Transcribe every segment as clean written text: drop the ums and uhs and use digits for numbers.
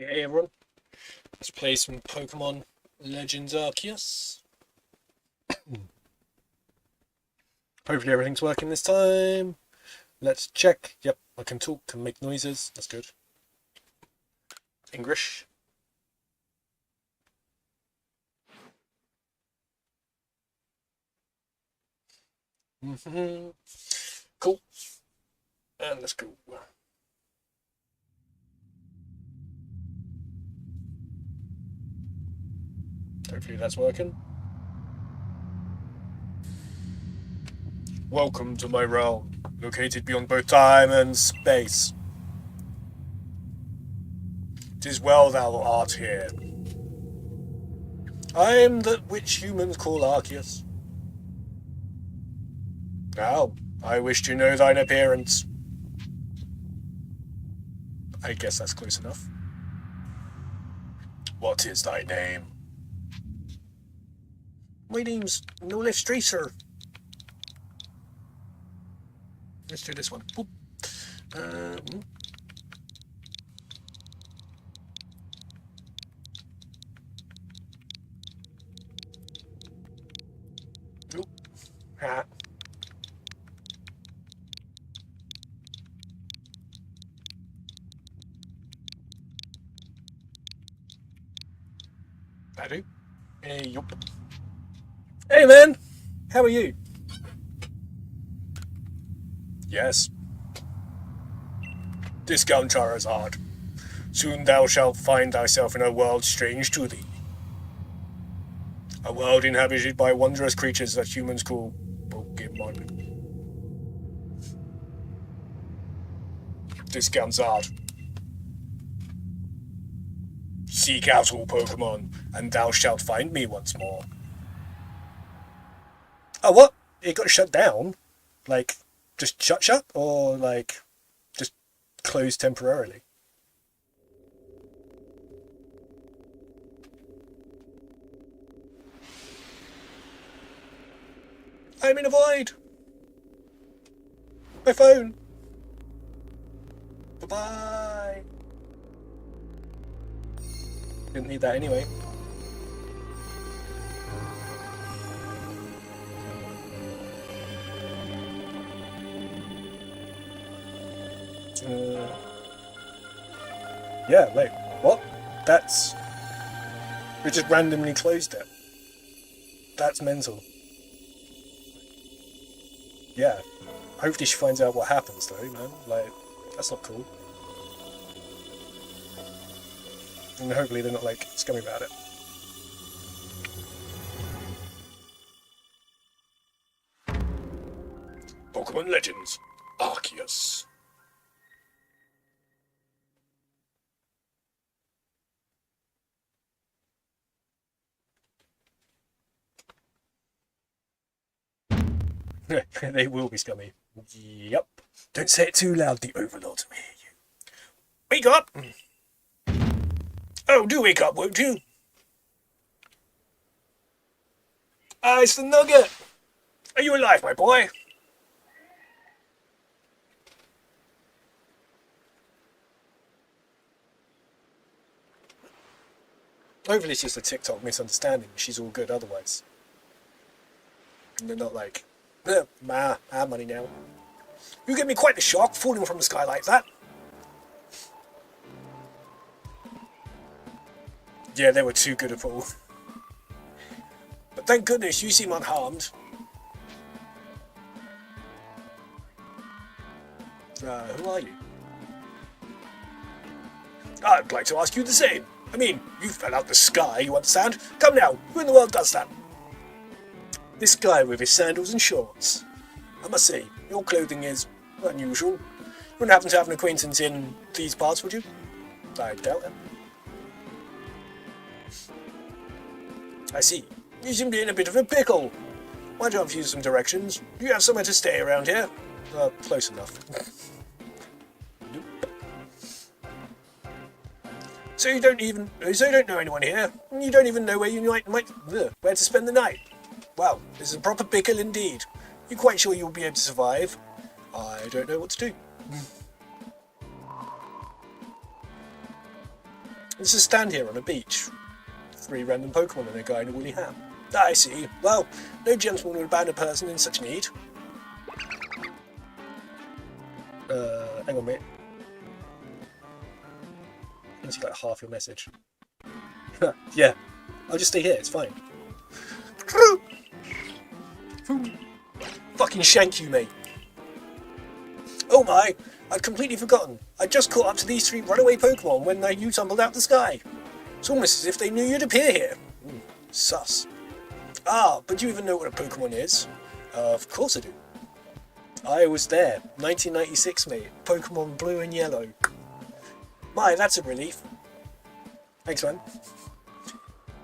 Hey everyone, let's play some Pokemon Legends Arceus. Hopefully everything's working this time. Let's check. Yep, I can talk and make noises. That's good. English. Cool. And let's go. Hopefully that's working. Welcome to my realm, located beyond both time and space. 'Tis well thou art here. I am that which humans call Arceus. Now, I wish to know thine appearance. I guess that's close enough. What is thy name? My name's No Left Stracer. Let's do this one. Boop. Nope. Ha. I do. Hey, yup. Hey man, how are you? Yes. Discount Charizard. Soon thou shalt find thyself in a world strange to thee. A world inhabited by wondrous creatures that humans call Pokemon. Discount Zard. Seek out all Pokemon, and thou shalt find me once more. Oh, what? It got shut down? Like, just shut? Or, like, just closed temporarily? I'm in a void! My phone! Bye-bye! Didn't need that anyway. Yeah, wait, what? That's... We just randomly closed it. That's mental. Yeah. Hopefully she finds out what happens though, man. Like, that's not cool. And hopefully they're not, like, scummy about it. Pokemon Legends Arceus. They will be scummy. Yep. Don't say it too loud, the Overlords will hear you. Wake up! Oh, do wake up, won't you? Ah, it's the Nugget! Are you alive, my boy? Hopefully it's just a TikTok misunderstanding. She's all good otherwise. And they're not like, I have money now. You give me quite the shock, falling from the sky like that. Yeah, they were too good a fall. But thank goodness you seem unharmed. Who are you? I'd like to ask you the same. I mean, you fell out the sky, you understand? Come now, who in the world does that? This guy with his sandals and shorts. I must say, your clothing is unusual. You wouldn't happen to have an acquaintance in these parts, would you? I doubt it. I see. You seem to be in a bit of a pickle. Why don't you use some directions? Do you have somewhere to stay around here? Close enough. Nope. So you don't know anyone here? You don't even know where you might where to spend the night? Wow, this is a proper pickle indeed. You quite sure you'll be able to survive? I don't know what to do. Let's just stand here on a beach. 3 random Pokemon and a guy in a woolly hat. Ah, I see. Well, no gentleman would abandon a person in such need. Hang on a minute. That's like half your message. Yeah, I'll just stay here, it's fine. Fucking shank you, mate. Oh my, I'd completely forgotten. I just caught up to these 3 runaway Pokemon when you tumbled out the sky. It's almost as if they knew you'd appear here. Sus. Ah, but do you even know what a Pokemon is? Of course I do. I was there, 1996 mate, Pokemon Blue and Yellow. My, that's a relief. Thanks, man.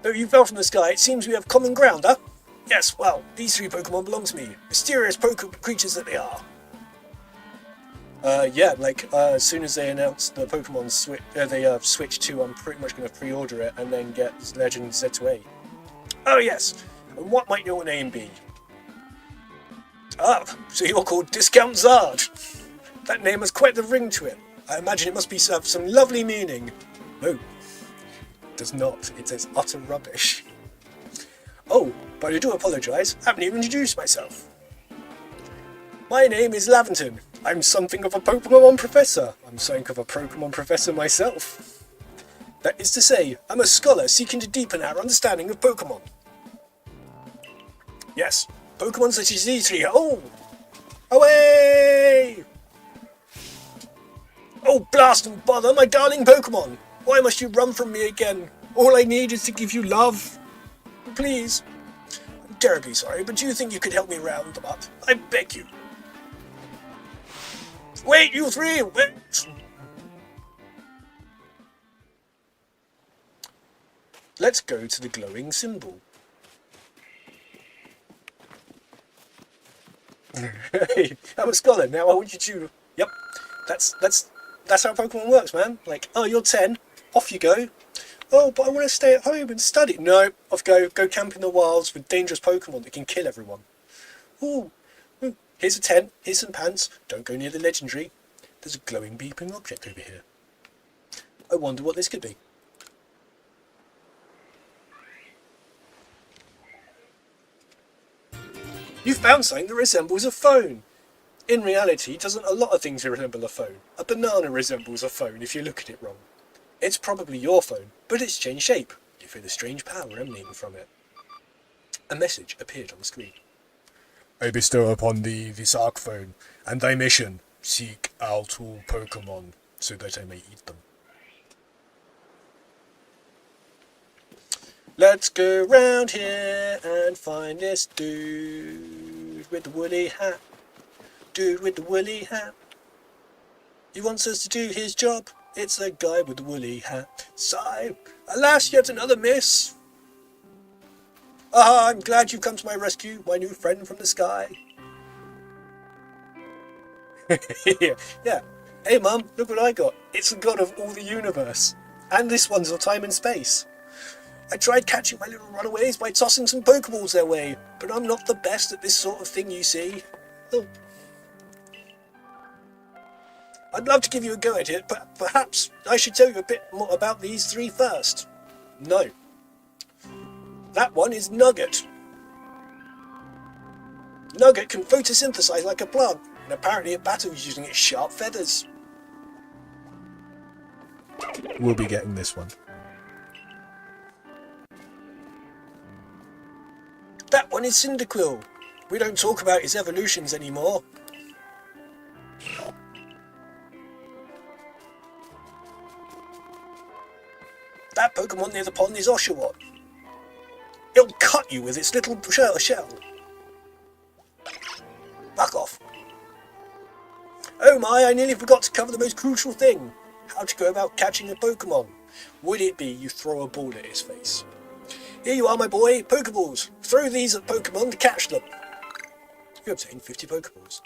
Though you fell from the sky, it seems we have common ground, huh? Yes, well, these 3 Pokemon belong to me. Mysterious creatures that they are. Yeah, like, as soon as they announced the Pokemon switch to, I'm pretty much going to pre-order it and then get Legend Z2A. Oh, yes. And what might your name be? Ah, so you're called Discount Zard. That name has quite the ring to it. I imagine it must have some lovely meaning. No, it does not. It says utter rubbish. Oh, but I do apologise. I haven't even introduced myself. My name is Laventon. I'm something of a Pokemon professor. I'm something of a Pokemon professor myself. That is to say, I'm a scholar seeking to deepen our understanding of Pokemon. Yes, Pokemon such as these 3. Oh! Away! Oh, blast and bother, my darling Pokemon! Why must you run from me again? All I need is to give you love. Please. I'm terribly sorry, but do you think you could help me round them up? I beg you. Wait, you 3! Wait! Let's go to the glowing symbol. Hey, I'm a scholar, now I want you to... Yep, that's how Pokemon works, man. Like, oh, you're 10, off you go. Oh, but I want to stay at home and study. No, off go camp in the wilds with dangerous Pokemon that can kill everyone. Ooh, here's a tent, here's some pants, don't go near the legendary. There's a glowing beeping object over here. I wonder what this could be. You found something that resembles a phone. In reality, doesn't a lot of things resemble a phone? A banana resembles a phone if you look at it wrong. It's probably your phone, but it's changed shape. You feel a strange power emanating from it. A message appeared on the screen. I bestow upon thee this Arc phone, and thy mission, seek out all Pokemon, so that I may eat them. Let's go round here and find this dude with the woolly hat. Dude with the woolly hat. He wants us to do his job. It's the guy with the woolly hat. Sigh. Alas, yet another miss. Ah, I'm glad you've come to my rescue, my new friend from the sky. Yeah. Hey, Mum, look what I got. It's the god of all the universe. And this one's of time and space. I tried catching my little runaways by tossing some Pokeballs their way, but I'm not the best at this sort of thing, you see. Oh. I'd love to give you a go at it, but perhaps I should tell you a bit more about these 3 first. No. That one is Nugget. Nugget can photosynthesize like a plant, and apparently it battles using its sharp feathers. We'll be getting this one. That one is Cyndaquil. We don't talk about his evolutions anymore. That Pokemon near the pond is Oshawott. It'll cut you with its little shell. Back off. Oh my, I nearly forgot to cover the most crucial thing. How to go about catching a Pokemon. Would it be you throw a ball at his face? Here you are, my boy, Pokeballs. Throw these at Pokemon to catch them. You obtain 50 Pokeballs.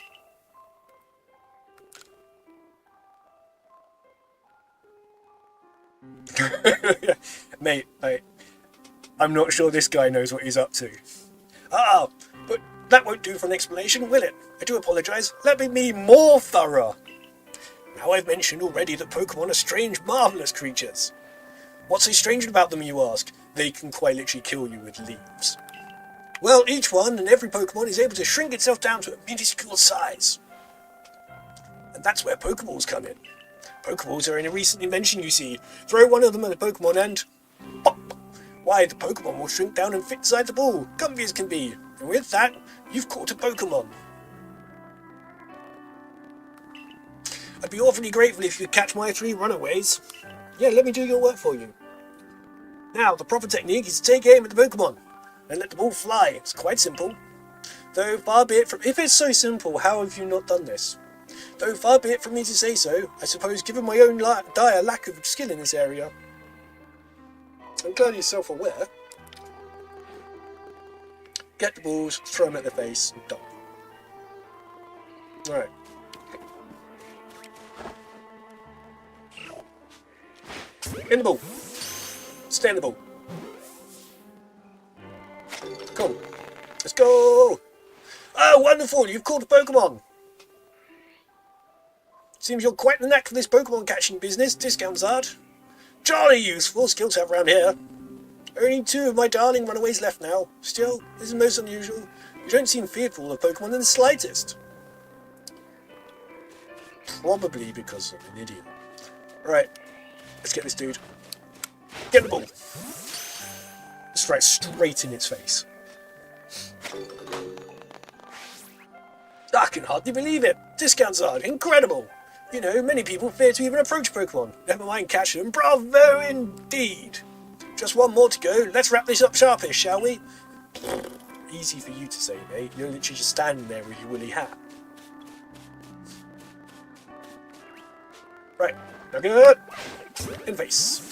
Mate, I'm not sure this guy knows what he's up to. Ah, but that won't do for an explanation, will it? I do apologise. Let me be more thorough. Now I've mentioned already that Pokemon are strange, marvellous creatures. What's so strange about them, you ask? They can quite literally kill you with leaves. Well, each one and every Pokemon is able to shrink itself down to a minuscule size. And that's where Pokeballs come in. Pokeballs are a recent invention, you see. Throw one of them at a Pokemon and pop! Why, the Pokemon will shrink down and fit inside the ball, comfy as can be. And with that, you've caught a Pokemon. I'd be awfully grateful if you could catch my 3 runaways. Yeah, let me do your work for you. Now, the proper technique is to take aim at the Pokemon and let the ball fly. It's quite simple. Though far be it from... If it's so simple, how have you not done this? Though far be it from me to say so, I suppose given my own dire lack of skill in this area. I'm glad you're self-aware. Get the balls, throw them at the face, and done. Alright. In the ball. Stay in the ball. Cool. Let's go! Oh, wonderful! You've caught a Pokemon! Seems you're quite the knack for this Pokemon catching business, Discount-Zard. Jolly useful skill to have around here. Only 2 of my darling runaways left now. Still, this is most unusual. You don't seem fearful of Pokemon in the slightest. Probably because I'm an idiot. Right, let's get this dude. Get the ball. Straight in its face. I can hardly believe it. Discount-Zard, incredible. You know, many people fear to even approach Pokemon. Never mind catch them. Bravo indeed. Just one more to go. Let's wrap this up sharpish, shall we? Easy for you to say, mate. You're literally just standing there with your woolly hat. Right. Now good. In face.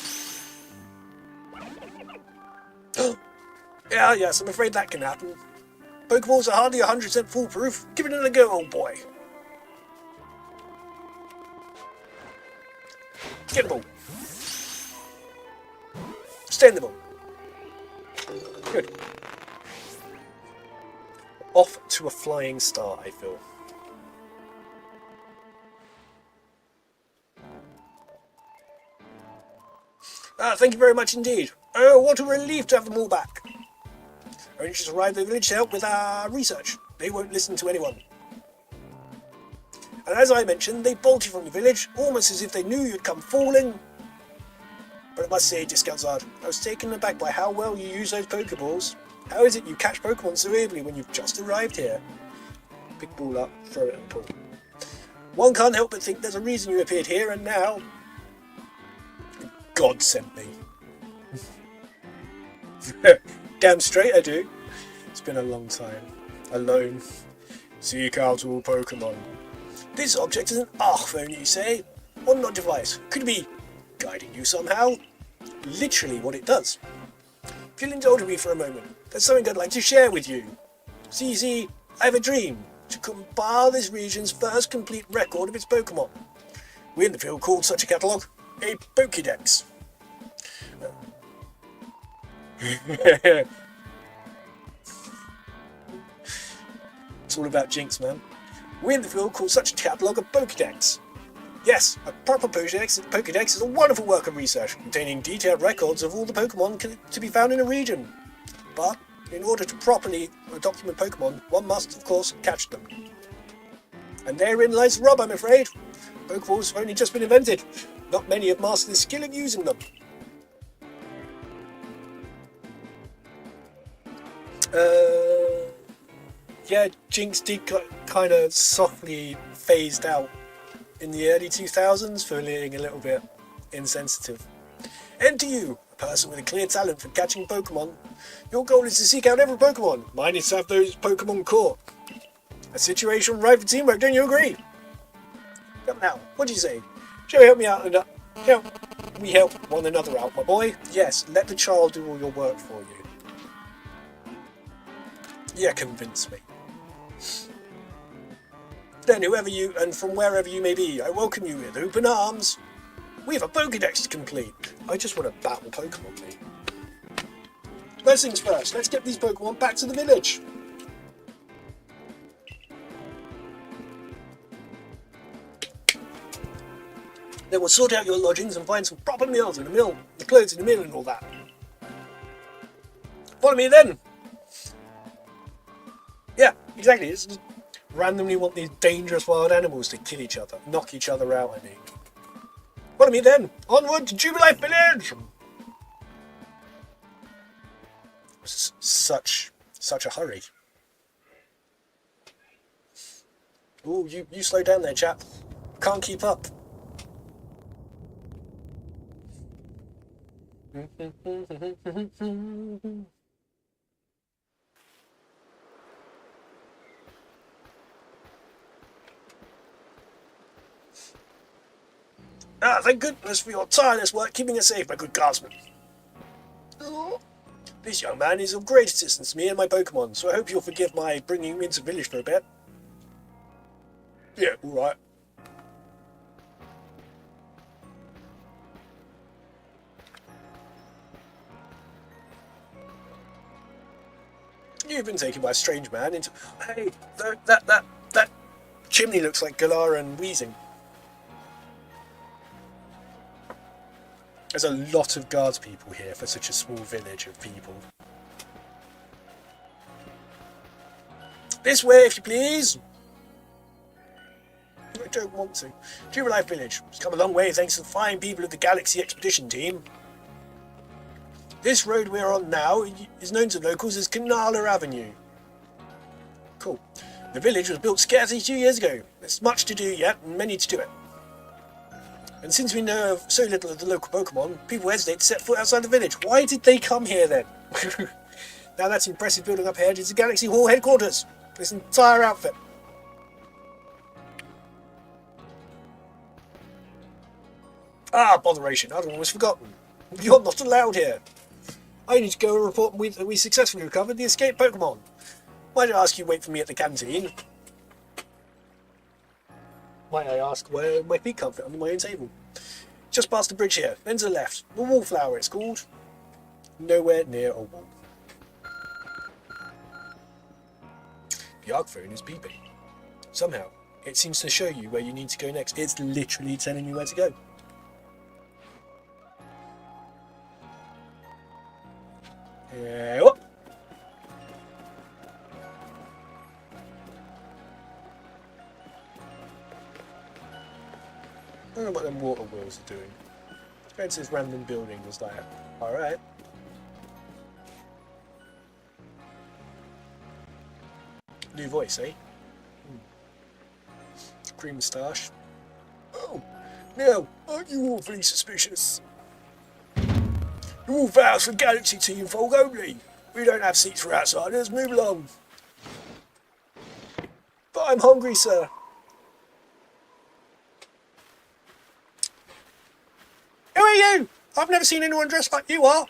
Yeah, yes, I'm afraid that can happen. Pokeballs are hardly 100% foolproof. Give it a go, old boy. Get the ball. Stay in the ball. Good. Off to a flying start, I feel. Thank you very much indeed. Oh, what a relief to have them all back. Only just arrived at the village to help with our research. They won't listen to anyone. And as I mentioned, they bolted from the village, almost as if they knew you'd come falling. But I must say, Discount-Zard, I was taken aback by how well you use those Pokeballs. How is it you catch Pokemon so ably when you've just arrived here? Pick ball up, throw it and pull. One can't help but think there's a reason you appeared here, and now... God sent me. Damn straight I do. It's been a long time. Alone. Seek out all Pokemon. This object is an phone, you say? On what device? Could it be guiding you somehow? Literally what it does. If you'll indulge me for a moment, there's something I'd like to share with you. See, I have a dream to compile this region's first complete record of its Pokemon. We in the field called such a catalogue a Pokédex. It's all about Jinx, man. We in the field call such a catalogue a Pokédex. Yes, a proper Pokédex is a wonderful work of research, containing detailed records of all the Pokemon to be found in a region. But, in order to properly document Pokemon, one must, of course, catch them. And therein lies the rub, I'm afraid. Pokeballs have only just been invented. Not many have mastered the skill of using them. Yeah, Jinx did kind of softly phased out in the early 2000s for being a little bit insensitive. And to you, a person with a clear talent for catching Pokemon, your goal is to seek out every Pokemon. Mine is to have those Pokemon caught. A situation ripe for teamwork, don't you agree? Come now, what do you say? Shall we help me out and we help one another out, my boy? Yes, let the child do all your work for you. Yeah, convince me. Then whoever you, and from wherever you may be, I welcome you with open arms. We have a Pokédex to complete. I just want to battle Pokemon, mate. First things first, let's get these Pokemon back to the village. Then we'll sort out your lodgings and find some proper meals in the mill, the clothes in the mill and all that. Follow me then. Yeah, exactly. It's just randomly want these dangerous wild animals to kill each other, knock each other out, I mean. Follow me then. Onward to Jubilife Village. Such a hurry. Ooh, you slow down there, chap. Can't keep up. Ah, thank goodness for your tireless work keeping us safe, my good guardsman. This young man is of great assistance to me and my Pokemon, so I hope you'll forgive my bringing him into the village for a bit. Yeah, alright. You've been taken by a strange man into... Hey, that chimney looks like Galara and Weezing. There's a lot of guards people here for such a small village of people. This way, if you please. I don't want to. Jubilife Village. It's come a long way thanks to the fine people of the Galaxy Expedition Team. This road we're on now is known to locals as Canala Avenue. Cool. The village was built scarcely 2 years ago. There's much to do yet and many to do it. And since we know of so little of the local Pokemon, people hesitate to set foot outside the village. Why did they come here then? Now that's an impressive building up ahead. It's the Galaxy Hall headquarters. This entire outfit. Ah, botheration. I'd almost forgotten. You're not allowed here. I need to go and report that we successfully recovered the escaped Pokemon. Why did I ask you wait for me at the canteen? Might I ask where my feet come fit under my own table? Just past the bridge here, then to the left. The Wallflower it's called. Nowhere near a wall. The arc phone is beeping. Somehow, it seems to show you where you need to go next. It's literally telling you where to go. Whoop. I don't know what them water wheels are doing. Going to this random building was like, alright. New voice, eh? Cream moustache. Oh, now, aren't you awfully suspicious? You're all vows for Galaxy Team folk only. We don't have seats for outsiders, move along. But I'm hungry, sir. Who are you? I've never seen anyone dressed like you are.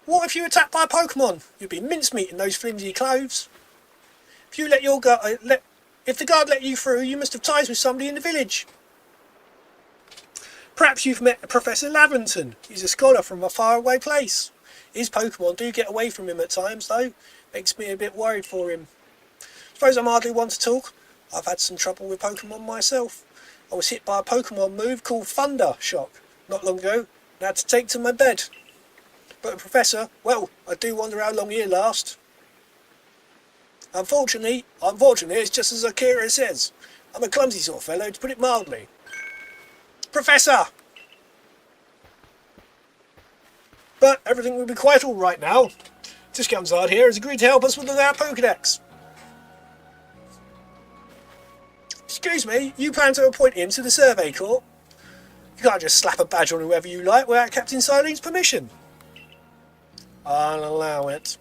What if you were attacked by a Pokemon? You'd be mincemeat in those flimsy clothes. If you if the guard let you through, you must have ties with somebody in the village. Perhaps you've met Professor Lavington. He's a scholar from a faraway place. His Pokemon do get away from him at times, though. Makes me a bit worried for him. Suppose I'm hardly one to talk. I've had some trouble with Pokemon myself. I was hit by a Pokemon move called Thunder Shock not long ago, and had to take to my bed. But Professor, well, I do wonder how long he'll last. Unfortunately, it's just as Akira says. I'm a clumsy sort of fellow, to put it mildly. Professor! But everything will be quite all right now. Discountard here has agreed to help us with our Pokedex. Excuse me, you plan to appoint him to the Survey Corps? You can't just slap a badge on whoever you like without Captain Silene's permission. I'll allow it.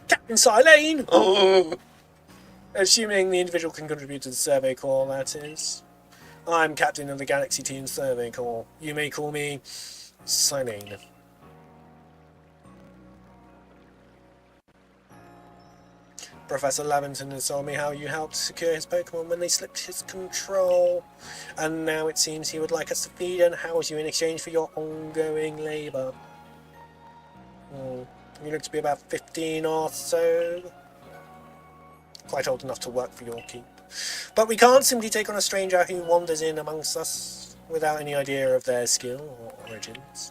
Captain Silene! Oh. Assuming the individual can contribute to the Survey Corps, that is. I'm Captain of the Galaxy Team Survey Corps. You may call me Silene. Professor Lavington has told me how you helped secure his Pokemon when they slipped his control. And now it seems he would like us to feed and house you in exchange for your ongoing labour. You look to be about 15 or so. Quite old enough to work for your keep. But we can't simply take on a stranger who wanders in amongst us. without any idea of their skill or origins.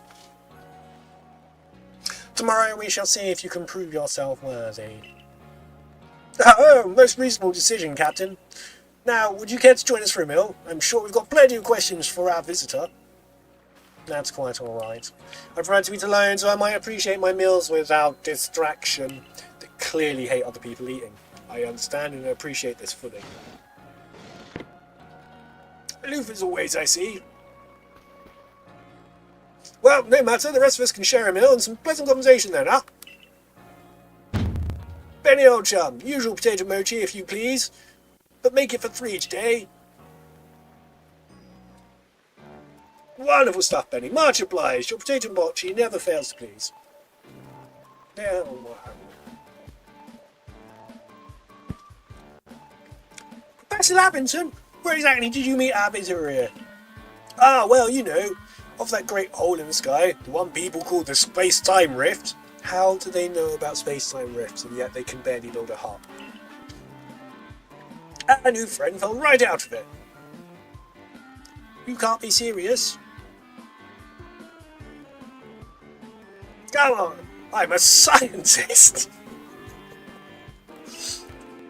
Tomorrow we shall see if you can prove yourself worthy. Oh, most reasonable decision, Captain. Now, would you care to join us for a meal? I'm sure we've got plenty of questions for our visitor. That's quite alright. I prefer to eat alone, so I might appreciate my meals without distraction. They clearly hate other people eating. I understand and appreciate this fully. Aloof as always, I see. Well, no matter, the rest of us can share a meal and some pleasant conversation then, huh? Benny, old chum, usual potato mochi if you please, but make it for 3 each day. Wonderful stuff, Benny. Much obliged. Your potato mochi never fails to please. Yeah, Professor Lappington, where exactly did you meet our visitor here? Ah, well, you know, off that great hole in the sky, the one people call the space-time rift. How do they know about space-time rifts, and yet they can barely build a hut? Our new friend fell right out of it. You can't be serious. Come on, I'm a scientist.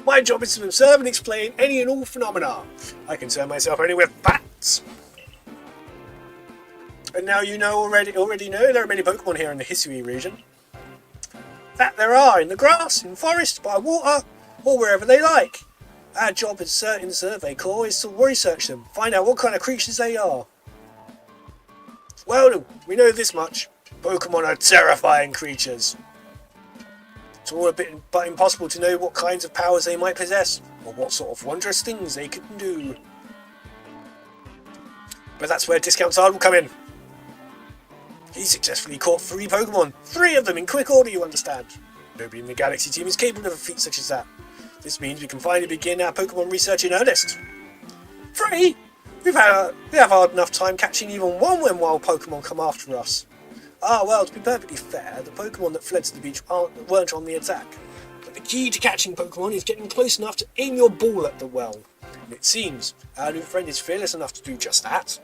My job is to observe and explain any and all phenomena. I concern myself only with facts. And now you know already know there are many Pokemon here in the Hisui region. That there are in the grass, in forest, by water, or wherever they like. Our job in the Survey Corps is to research them, find out what kind of creatures they are. Well, we know this much. Pokemon are terrifying creatures. It's all a bit but impossible to know what kinds of powers they might possess, or what sort of wondrous things they can do. But that's where Discount Sard will come in. He successfully caught 3 Pokemon. 3 of them in quick order, you understand. Nobody in the Galaxy team is capable of a feat such as that. This means we can finally begin our Pokemon research in earnest. 3? We have hard enough time catching even one when wild Pokemon come after us. Ah, well, to be perfectly fair, the Pokemon that fled to the beach weren't on the attack. But the key to catching Pokemon is getting close enough to aim your ball at the well. And it seems our new friend is fearless enough to do just that.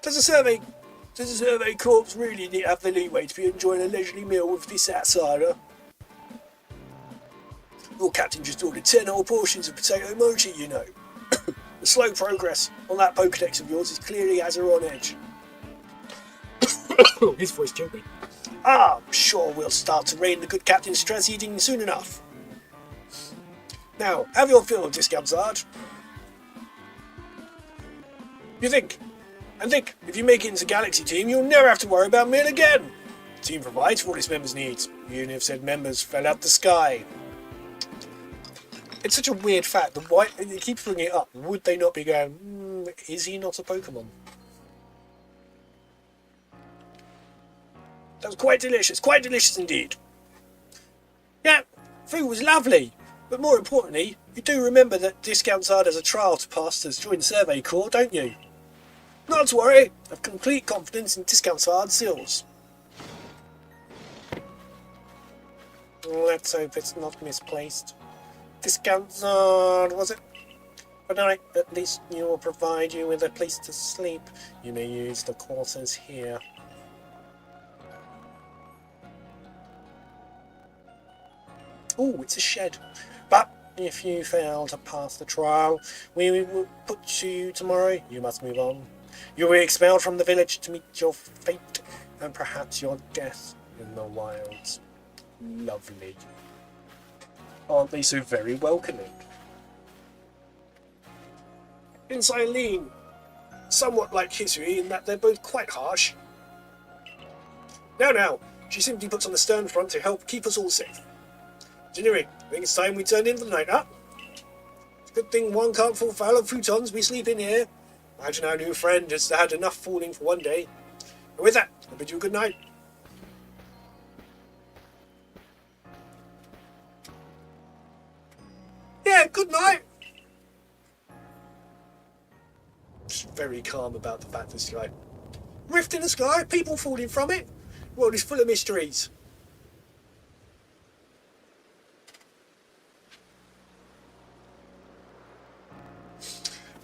Does the Survey Corps really have the leeway to be enjoying a leisurely meal with this outsider? Your captain just ordered 10 whole portions of potato mochi, you know. The slow progress on that Pokedex of yours is clearly has her on edge. His voice choking. Ah, I'm sure we'll start to rein the good captain's stress eating soon enough. Now, have your fill, Discount Sard. You think? And think, if you make it into Galaxy Team, you'll never have to worry about meal again. The team provides for all its members' needs, even if said members fell out the sky. It's such a weird fact that why it keeps bringing it up. Would they not be going, is he not a Pokemon? That was quite delicious indeed. Yeah, food was lovely, but more importantly, you do remember that Discount Sard has a trial to pass to join the Survey Corps, don't you? Not to worry, I have complete confidence in Discount Sard's skills. Let's hope it's not misplaced. Discount Sard, was it? But alright, at least you will provide you with a place to sleep. You may use the quarters here. Oh, it's a shed. But if you fail to pass the trial, we will put you tomorrow. You must move on. You will be expelled from the village to meet your fate, and perhaps your death in the wilds. Lovely. Aren't they so very welcoming? In Silene, somewhat like Hisui in that they're both quite harsh. Now, she simply puts on the stern front to help keep us all safe. Anyway, I think it's time we turned in for the night, huh? It's a good thing one can't fall foul of futons. We sleep in here. Imagine our new friend has had enough fooling for one day. And with that, I bid you a good night. Yeah, good night. Just very calm about the fact this guy. Rift in the sky, people falling from it. The world is full of mysteries.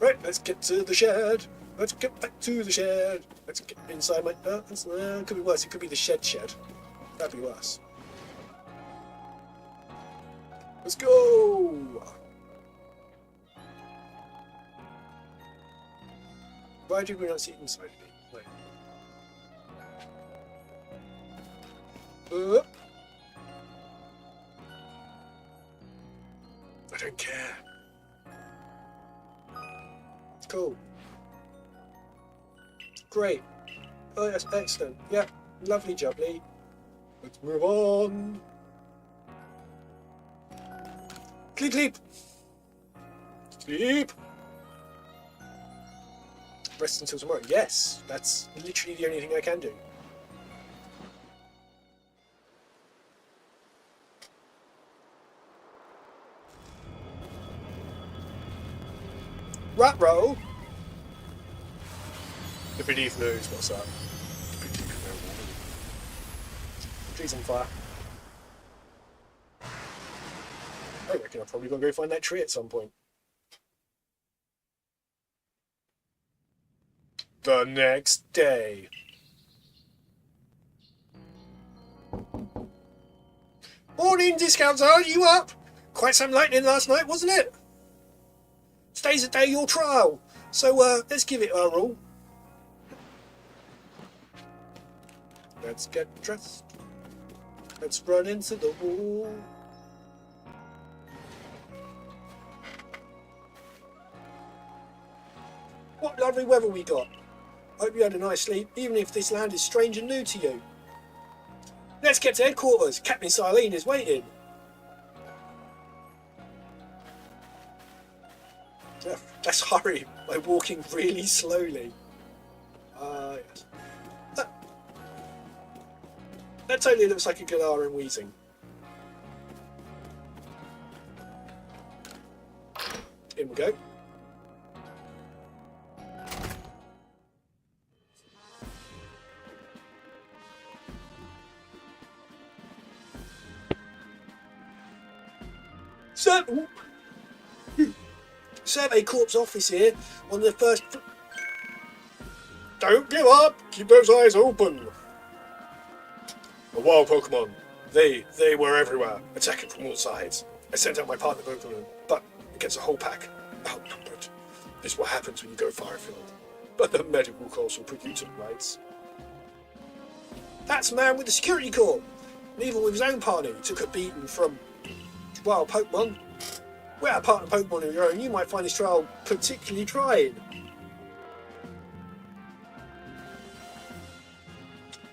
Right, let's get to the shed. Let's get back to the shed. Let's get inside my... it could be worse. It could be the shed. That'd be worse. Let's go! Why did we not see it inside of me? Wait. I don't care. Cool. Great. Oh, yes, excellent. Yeah, lovely jubbly. Let's move on. Sleep, sleep. Sleep. Rest until tomorrow. Yes, that's literally the only thing I can do. Rat roll. The beneath knows what's up. Trees on fire. I reckon I'm probably going to go find that tree at some point. The next day. Morning, discounts, are you up? Quite some lightning last night, wasn't it? Today's the day of your trial, so let's give it a roll. Let's get dressed. Let's run into the wall. What lovely weather we got. Hope you had a nice sleep, even if this land is strange and new to you. Let's get to headquarters. Captain Silene is waiting. Let's hurry by walking really slowly. Yes. That totally looks like a Galar and wheezing. In we go. Survey Corps office here on the first... Don't give up! Keep those eyes open! A wild Pokemon. They were everywhere, attacking from all sides. I sent out my partner Pokemon, but against a whole pack, outnumbered. This is what happens when you go far afield. But the medical course will put you to the rights. That's a man with the security corps. And even with his own party, he took a beating from wild Pokemon. Without a partner Pokemon of your own, you might find this trial particularly trying.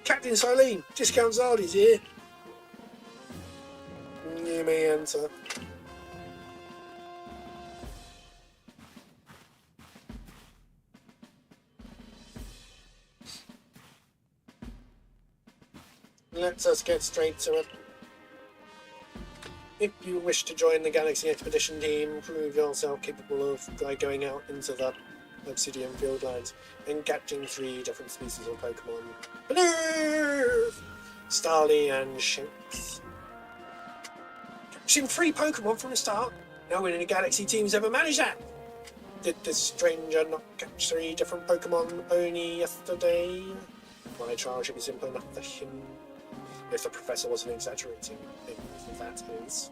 Captain Silene, Discount Zardy's here. You may enter. Let us get straight to it. If you wish to join the Galaxy Expedition team, prove yourself capable of going out into the Obsidian Fieldlands and catching 3 different species of Pokemon. Banoof! Starly and Shinx. Catching 3 Pokemon from the start? No one in the Galaxy team's ever managed that! Did this stranger not catch 3 different Pokemon only yesterday? My trial should be simple enough for him. If the professor wasn't exaggerating, that is.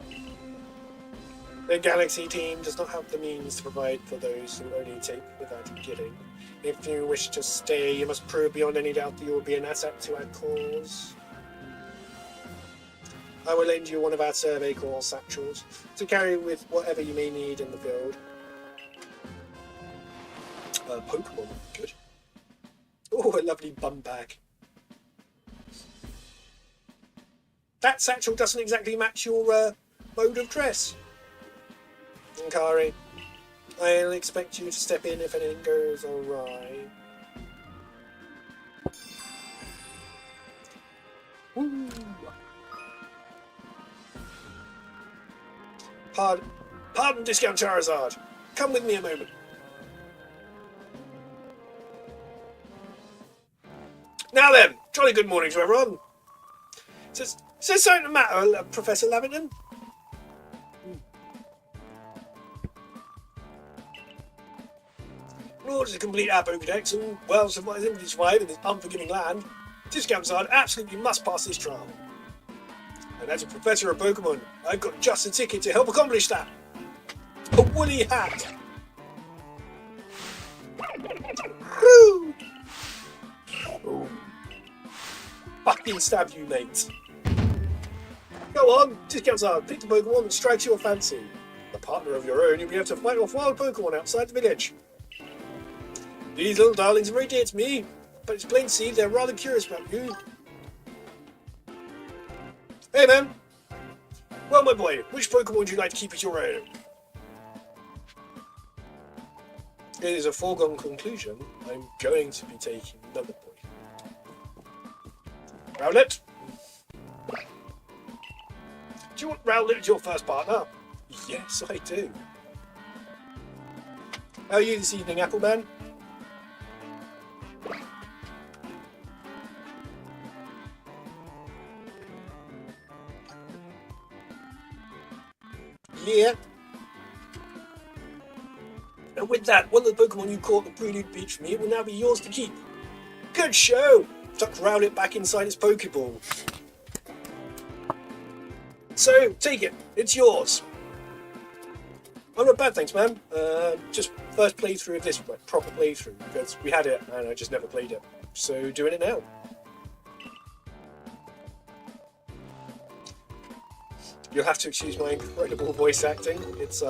The Galaxy team does not have the means to provide for those who only take without giving. If you wish to stay, you must prove beyond any doubt that you will be an asset to our cause. I will lend you one of our survey corps satchels to carry with whatever you may need in the field. Pokemon, good. Oh, a lovely bum bag. That satchel doesn't exactly match your mode of dress. Kari, I'll expect you to step in if anything goes awry. Woo. Pardon, Discount Charizard. Come with me a moment. Now then, jolly good morning to everyone. Is there something the matter, Professor Lavington? order to complete our Pokedex and, well, survive in this unforgiving land, Discount Zard absolutely must pass this trial. And as a professor of Pokemon, I've got just the ticket to help accomplish that. A woolly hat. Woo! Oh. Fucking stab you, mate. Go on, Discount Zard, pick the Pokemon that strikes your fancy. A partner of your own, you'll be able to fight off wild Pokemon outside the village. These little darlings are very dear to me, but it's plain to see they're rather curious about you. Hey man! Well, my boy, which Pokemon would you like to keep as your own? It is a foregone conclusion. I'm going to be taking another boy. Rowlet? Do you want Rowlet as your first partner? Yes, I do. How are you this evening, Appleman? Yeah. And with that, one of the Pokemon you caught at the Prelude Beach for me will now be yours to keep. Good show! Tuck Rowlet back inside its Pokeball. So, take it. It's yours. I'm not bad, thanks, man. Just first playthrough of this, like, proper playthrough, because we had it and I just never played it. So, doing it now. You'll have to excuse my incredible voice acting. It's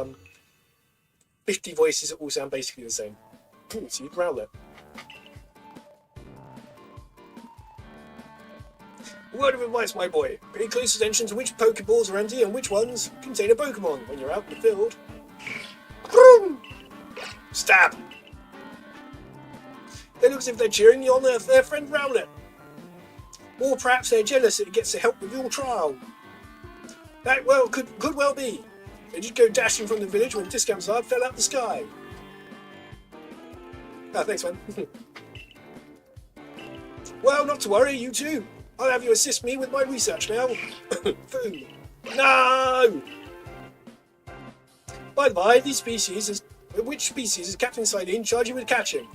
50 voices that all sound basically the same. Ooh, so you'd Rowlet. A word of advice, my boy. Pay close attention to which Pokeballs are empty and which ones contain a Pokemon when you're out in the field. Stab! They look as if they're cheering you on their friend Rowlet. Or perhaps they're jealous that it gets to help with your trial. That could well be. They did go dashing from the village when Discount Zard fell out the sky. Ah, thanks, man. Well, not to worry, you two. I'll have you assist me with my research now. Food. No! By the by, which species is Captain Sidene charging with catching?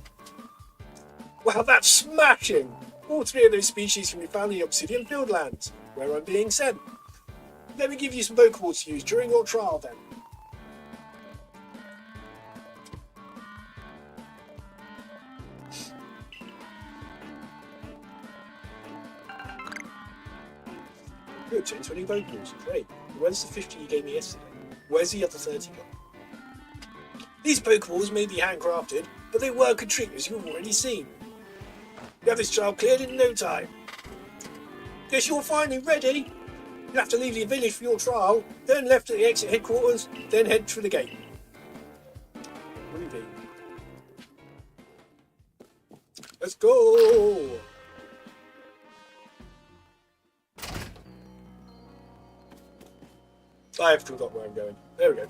Wow, that's smashing! All three of those species can be found in the Obsidian Fieldlands, where I'm being sent. Let me give you some Pokeballs to use during your trial, then. Good, 20 Pokeballs. Great. Where's the 50 you gave me yesterday? Where's the other 30 gone? These Pokeballs may be handcrafted, but they work a trick as you've already seen. You have this trial cleared in no time. Guess you're finally ready. You have to leave the village for your trial, turn left at the exit headquarters, then head through the gate. Moving. Let's go! I've forgot where I'm going. There we go.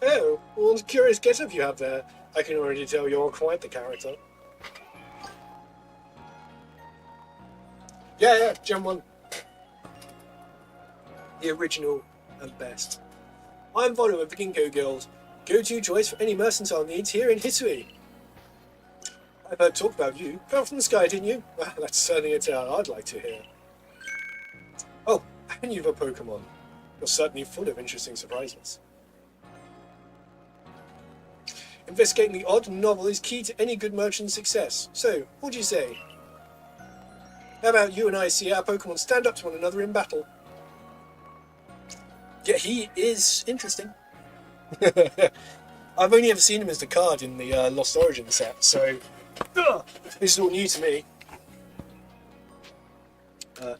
Oh, what a curious get-up you have there. I can already tell you're quite the character. Yeah, Gen 1. The original and best. I'm Volo of the Ginkgo Guild, go-to choice for any mercantile needs here in Hisui. I've heard talk about you. Fell from the sky, didn't you? Well, that's certainly a tale I'd like to hear. Oh, and you've a Pokemon. You're certainly full of interesting surprises. Investigating the odd and novel is key to any good merchant's success. So, what do you say? How about you and I see our Pokemon stand up to one another in battle? Yeah, he is interesting. I've only ever seen him as the card in the Lost Origin set, so this is all new to me.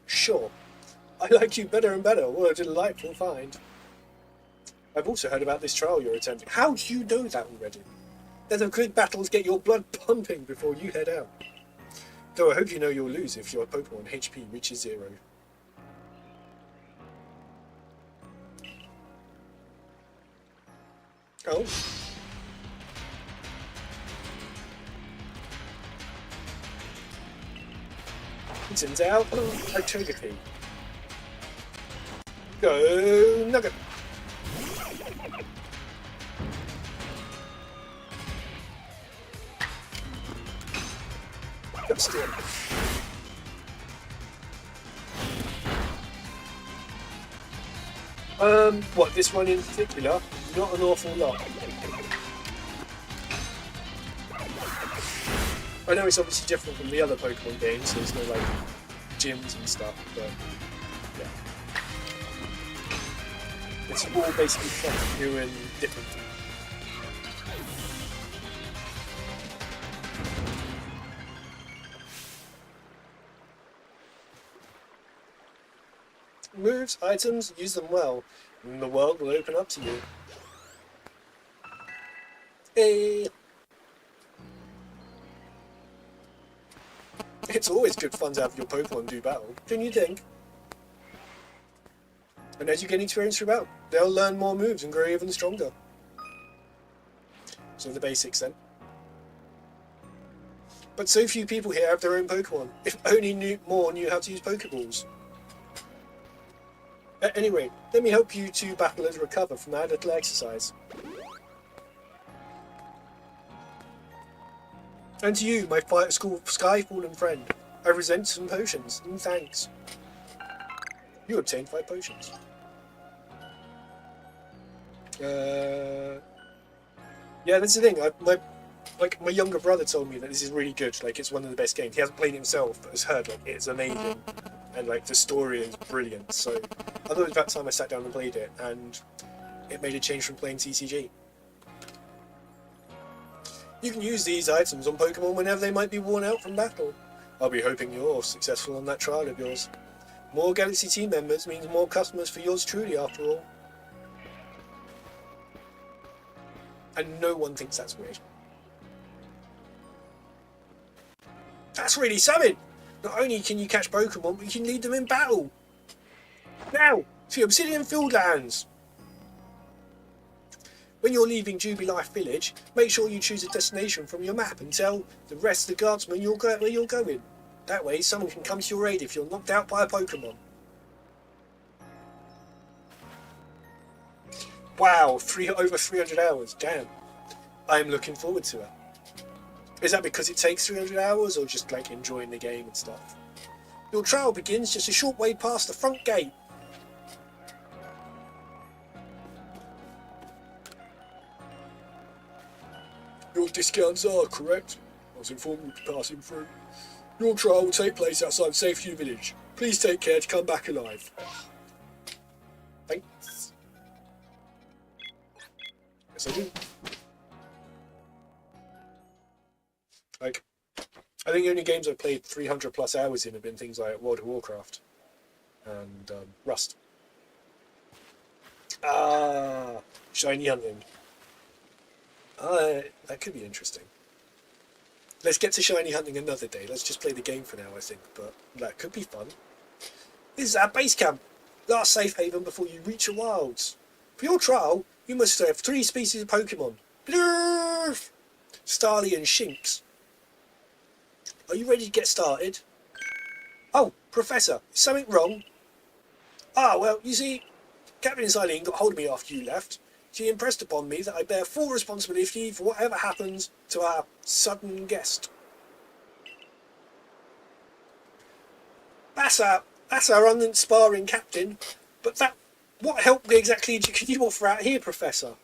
Sure. I like you better and better. What a delightful find. I've also heard about this trial you're attempting. How do you know that already? Let the quick battles get your blood pumping before you head out. Though I hope you know you'll lose if your Pokemon HP reaches 0. Oh. It turns out a Togepi. Go Nugget. Just it. What, this one in particular? Not an awful lot. I know it's obviously different from the other Pokemon games, so there's no like gyms and stuff, but yeah. It's all basically something new and different. Moves, items, use them well, and the world will open up to you. Hey! It's always good fun to have your Pokemon do battle, don't you think? And as you gain experience through battle, they'll learn more moves and grow even stronger. So the basics then. But so few people here have their own Pokemon. If only more knew how to use Pokeballs. At any rate, let me help you to battle and recover from that little exercise. And to you, my sky-fallen friend, I present some potions, and thanks. You obtained 5 potions. Yeah, that's the thing. My younger brother told me that this is really good. Like, it's one of the best games. He hasn't played it himself, but has heard like it's amazing, and like the story is brilliant. So I thought it was about time I sat down and played it, and it made a change from playing TCG. You can use these items on Pokemon whenever they might be worn out from battle. I'll be hoping you're successful on that trial of yours. More Galaxy team members means more customers for yours truly, after all. And no one thinks that's weird. That's really something! Not only can you catch Pokemon, but you can lead them in battle! Now, to the Obsidian Fieldlands! When you're leaving Jubilife Village, make sure you choose a destination from your map and tell the rest of the guardsmen where you're going. That way, someone can come to your aid if you're knocked out by a Pokemon. Wow, over 300 hours, damn. I'm looking forward to it. Is that because it takes 300 hours, or just like enjoying the game and stuff? Your trial begins just a short way past the front gate. Your discounts are correct. I was informed you'd be passing through. Your trial will take place outside Safeview Village. Please take care to come back alive. Thanks. Yes, I do. Like, I think the only games I've played 300 plus hours in have been things like World of Warcraft and Rust. Ah, shiny hunting. That could be interesting. Let's get to shiny hunting another day. Let's just play the game for now, I think, but that could be fun. This is our base camp, last safe haven before you reach the wilds. For your trial, you must have 3 species of Pokemon. Blurf! Starly and Shinx. Are you ready to get started? Oh, Professor, is something wrong? Ah, well, you see, Captain Eileen got hold of me after you left. She impressed upon me that I bear full responsibility for whatever happens to our sudden guest. That's our uninspiring captain, but what help exactly can you offer out here, Professor?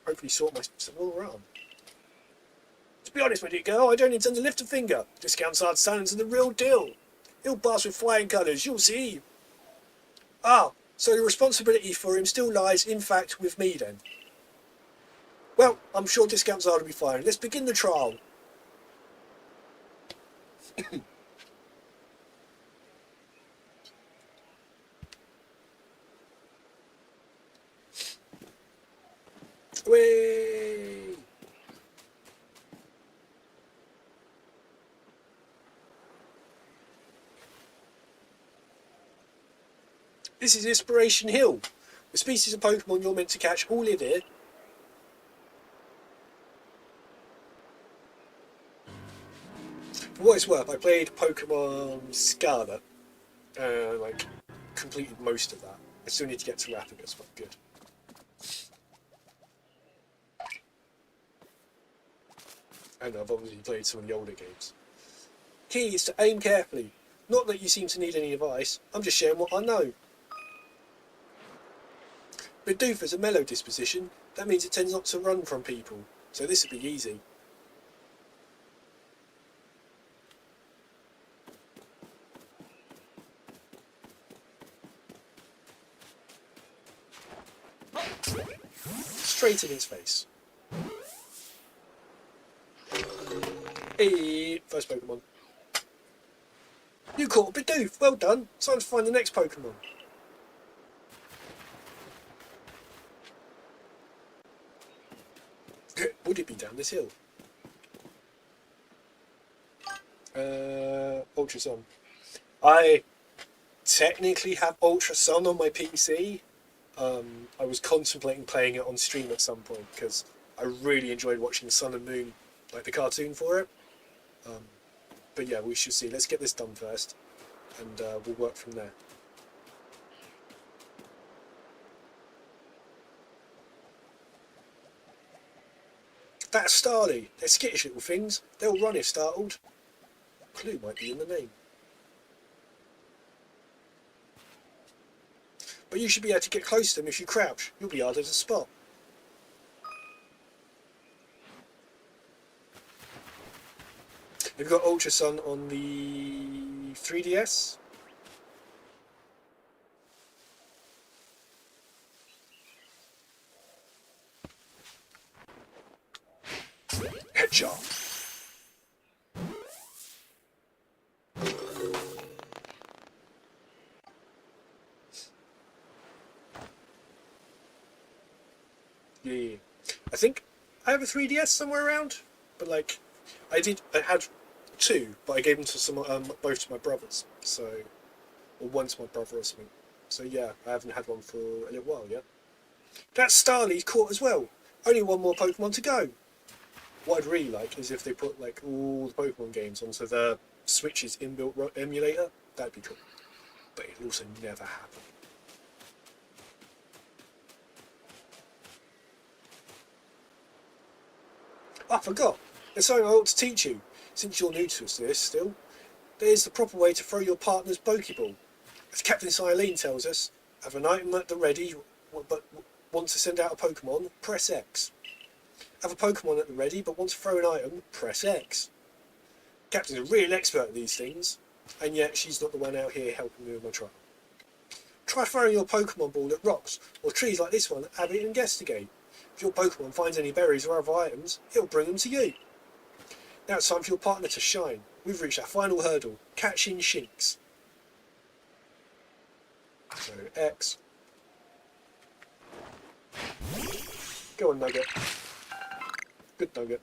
Hopefully sort myself all around. To be honest with you, girl, I don't intend to lift a finger. Discount Sergeant Sanders is the real deal. He'll pass with flying colours, you'll see. Ah, so the responsibility for him still lies, in fact, with me then. Well, I'm sure Discount Sergeant will be fine. Let's begin the trial. Whee! This is Inspiration Hill. The species of Pokemon you're meant to catch all live here. For what it's worth, I played Pokemon Scarlet, like, completed most of that. I still need to get to Lapras, but good. And I've obviously played some of the older games. Key is to aim carefully. Not that you seem to need any advice, I'm just sharing what I know. Bidoof has a mellow disposition, that means it tends not to run from people, so this would be easy. Straight in his face. Hey, first Pokemon. You caught a Bidoof, well done. Time to find the next Pokemon. Would it be down this hill? Ultra Sun. I technically have Ultra Sun on my PC. I was contemplating playing it on stream at some point because I really enjoyed watching Sun and Moon, like the cartoon for it. But yeah, we should see. Let's get this done first, and we'll work from there. That's Starly. They're skittish little things. They'll run if startled. Clue might be in the name. But you should be able to get close to them if you crouch. You'll be harder to spot. Have you got Ultra Sun on the 3DS? Headshot. Yeah. I think I have a 3DS somewhere around, but like, I had two, but I gave them to both to my brothers, so, or one to my brother or something. So yeah, I haven't had one for a little while yet. That's Starly's caught as well. Only one more Pokemon to go. What I'd really like is if they put like all the Pokemon games onto the Switch's inbuilt emulator. That'd be cool. But it'll also never happen. I forgot. There's something I ought to teach you, since you're new to this still. There's the proper way to throw your partner's Pokeball. As Captain Silene tells us, have an item at the ready, but want to send out a Pokemon, press X. Have a Pokemon at the ready, but want to throw an item, press X. Captain's a real expert at these things, and yet she's not the one out here helping me with my trial. Try throwing your Pokemon ball at rocks, or trees like this one, have it investigate. If your Pokemon finds any berries or other items, it'll bring them to you. Now it's time for your partner to shine. We've reached our final hurdle, catching Shinx. So, X. Go on, Nugget. Good Nugget.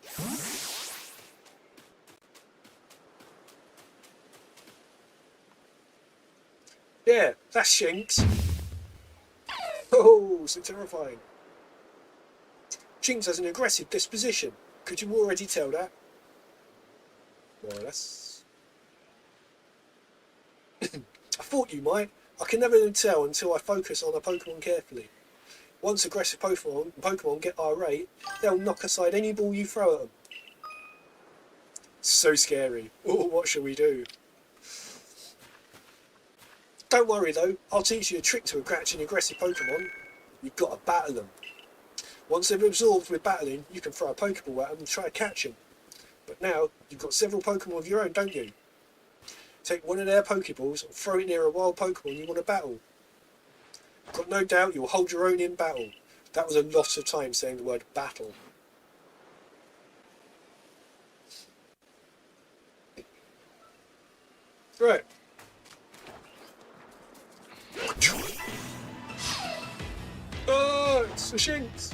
Yeah, that's Shinx. Oh, so terrifying. Shinx has an aggressive disposition. Could you already tell that? More or less. I thought you might. I can never tell until I focus on a Pokemon carefully. Once aggressive Pokemon get irate, they'll knock aside any ball you throw at them. So scary. Oh, what shall we do? Don't worry though, I'll teach you a trick to catch an aggressive Pokemon. You've got to battle them. Once they've absorbed with battling, you can throw a Pokeball at them and try to catch them. But now, you've got several Pokemon of your own, don't you? Take one of their Pokeballs and throw it near a wild Pokemon you want to battle. Got no doubt you'll hold your own in battle. That was a lot of time saying the word battle. Right. Oh, it's a Shinx.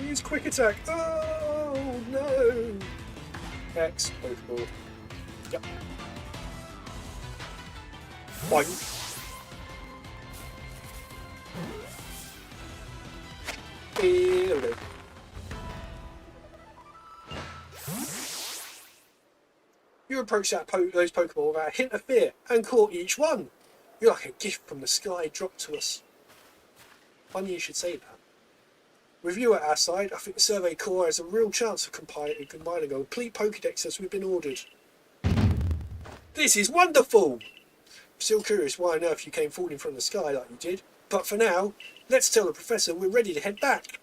Use quick attack. Oh no. X, Pokeball. Yep. Boing. You approached those Pokemon without a hint of fear and caught each one. You're like a gift from the sky dropped to us. Funny you should say that. With you at our side, I think the Survey Corps has a real chance of compiling a complete Pokédex as we've been ordered. This is wonderful! I'm still curious why on earth you came falling from the sky like you did, but for now, let's tell the Professor we're ready to head back.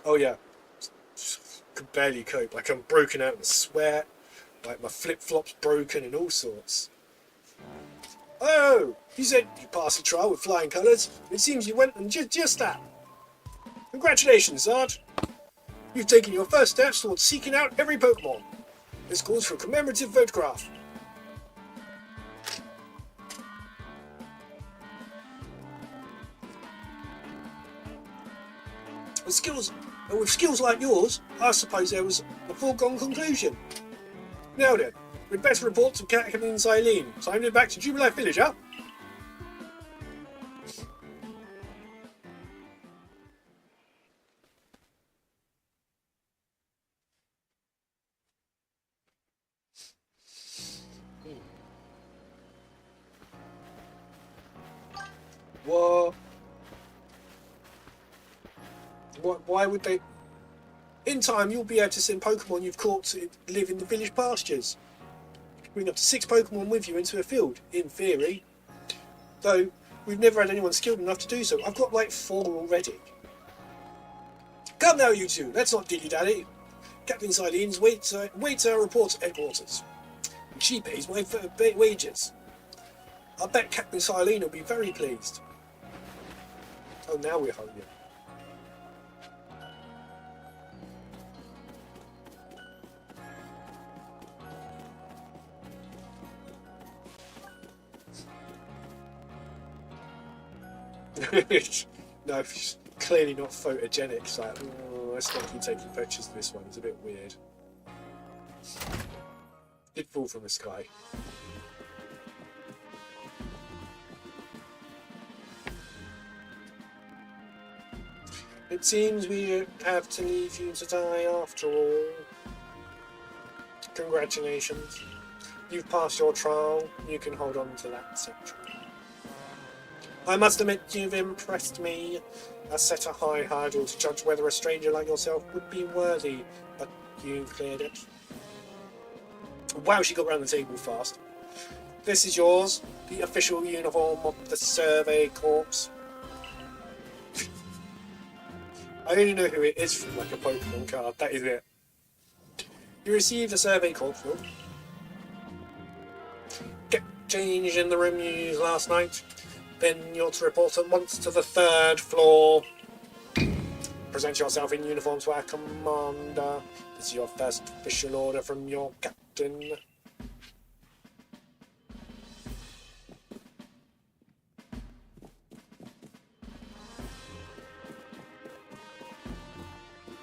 Oh yeah, could barely cope, like I'm broken out in sweat, like my flip-flops broken and all sorts. Oh, you said you passed the trial with flying colours. It seems you went and just that. Congratulations, Sarge. You've taken your first steps towards seeking out every Pokemon. This calls for a commemorative photograph. With skills like yours, I suppose there was a foregone conclusion. Now then, we'd better report to Captain Xylene. So I'm back to Jubilee Village, huh? What? Why would they? In time, you'll be able to send Pokemon you've caught to live in the village pastures. Bring up to 6 Pokemon with you into a field, in theory. Though, we've never had anyone skilled enough to do so. I've got like 4 already. Come now, you two, let's not dilly-dally. Captain Silene's waits our report at headquarters. And she pays my wages. I bet Captain Silene will be very pleased. Oh, now we're hungry. No, it's clearly not photogenic. It's like, oh, let's not keep taking pictures of this one. It's a bit weird. Did fall from the sky. It seems we have to leave you to die after all. Congratulations. You've passed your trial. You can hold on to that section. I must admit you've impressed me. I set a high hurdle to judge whether a stranger like yourself would be worthy, but you've cleared it. Wow, she got around the table fast. This is yours, the official uniform of the Survey Corps. I only know who it is from like a Pokemon card, that is it. You received a Survey Corps film. Get changed in the room you used last night. Then you're to report at once to the 3rd floor. Present yourself in uniform to our commander. This is your first official order from your captain.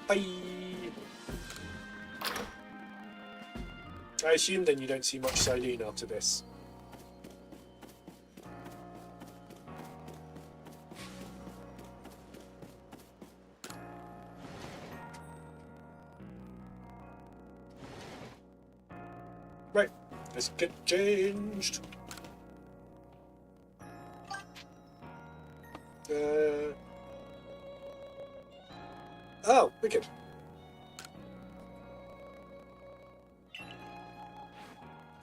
Bye. I assume then you don't see much Silene after this. Right, let's get changed. Oh, wicked.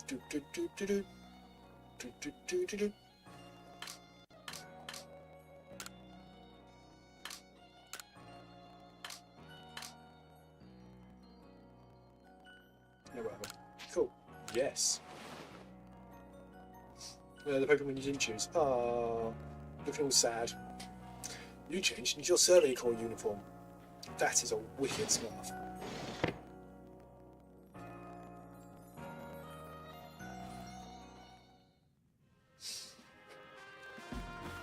Do do do do do do do do do do. No, whatever. Cool. Yes. The Pokemon you didn't choose. Ah, looking all sad. You changed into your Survey Corps uniform. That is a wicked scarf.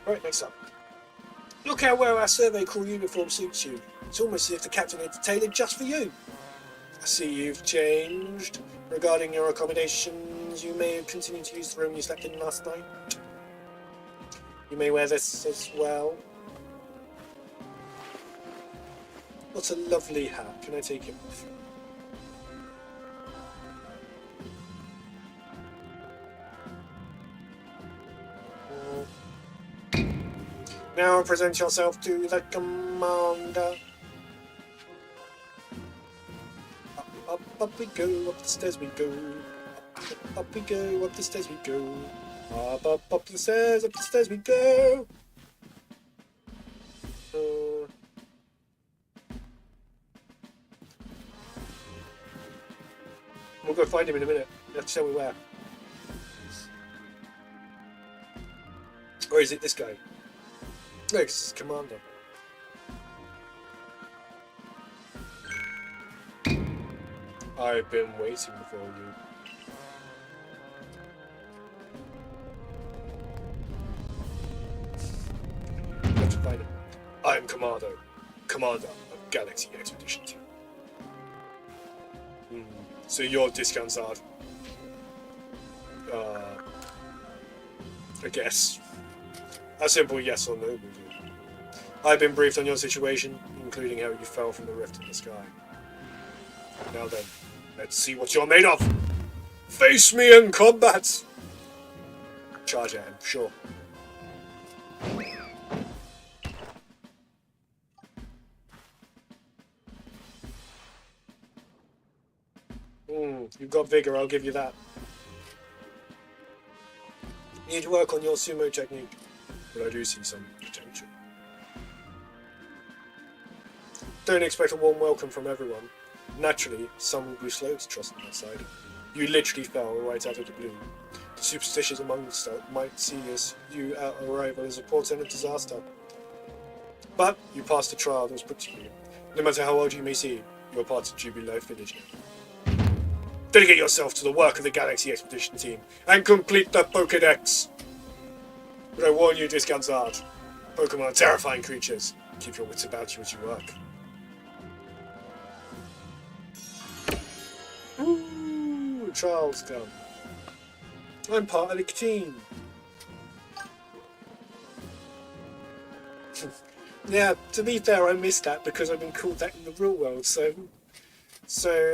Right, next up. Look how well our Survey Corps uniform suits you. It's almost as if the captain had tailored just for you. I see you've changed. Regarding your accommodations, happens, you may continue to use the room you slept in last night. You may wear this as well. What a lovely hat. Can I take it off? Now present yourself to the commander. Up we go, up the stairs we go. Up we go, up the stairs we go. Up the stairs we go. We'll go find him in a minute. You have to tell me where. Or is it this guy? No, it's Commander. I've been waiting for you. You have to find him. I am Commander of Galaxy Expedition Team. So your discounts are, I guess, a simple yes or no will do. I've been briefed on your situation, including how you fell from the rift in the sky. Now then, let's see what you're made of! Face me in combat! Charge at him, sure. You've got vigor, I'll give you that. You need to work on your sumo technique, but I do see some potential. Don't expect a warm welcome from everyone. Naturally, some will be slow to trust on their side. You literally fell right out of the blue. The superstitious amongst us might see you at arrival as a portent of disaster. But you passed the trial that was put to you. No matter how old you may seem, you're part of Jubilee Village now. Dedicate yourself to the work of the Galaxy Expedition Team and complete the Pokédex. But I warn you, Discount-Zard, Pokemon are terrifying creatures. Keep your wits about you as you work. Ooh, trials come. I'm part of the team. Yeah, to be fair, I missed that because I've been called that in the real world, so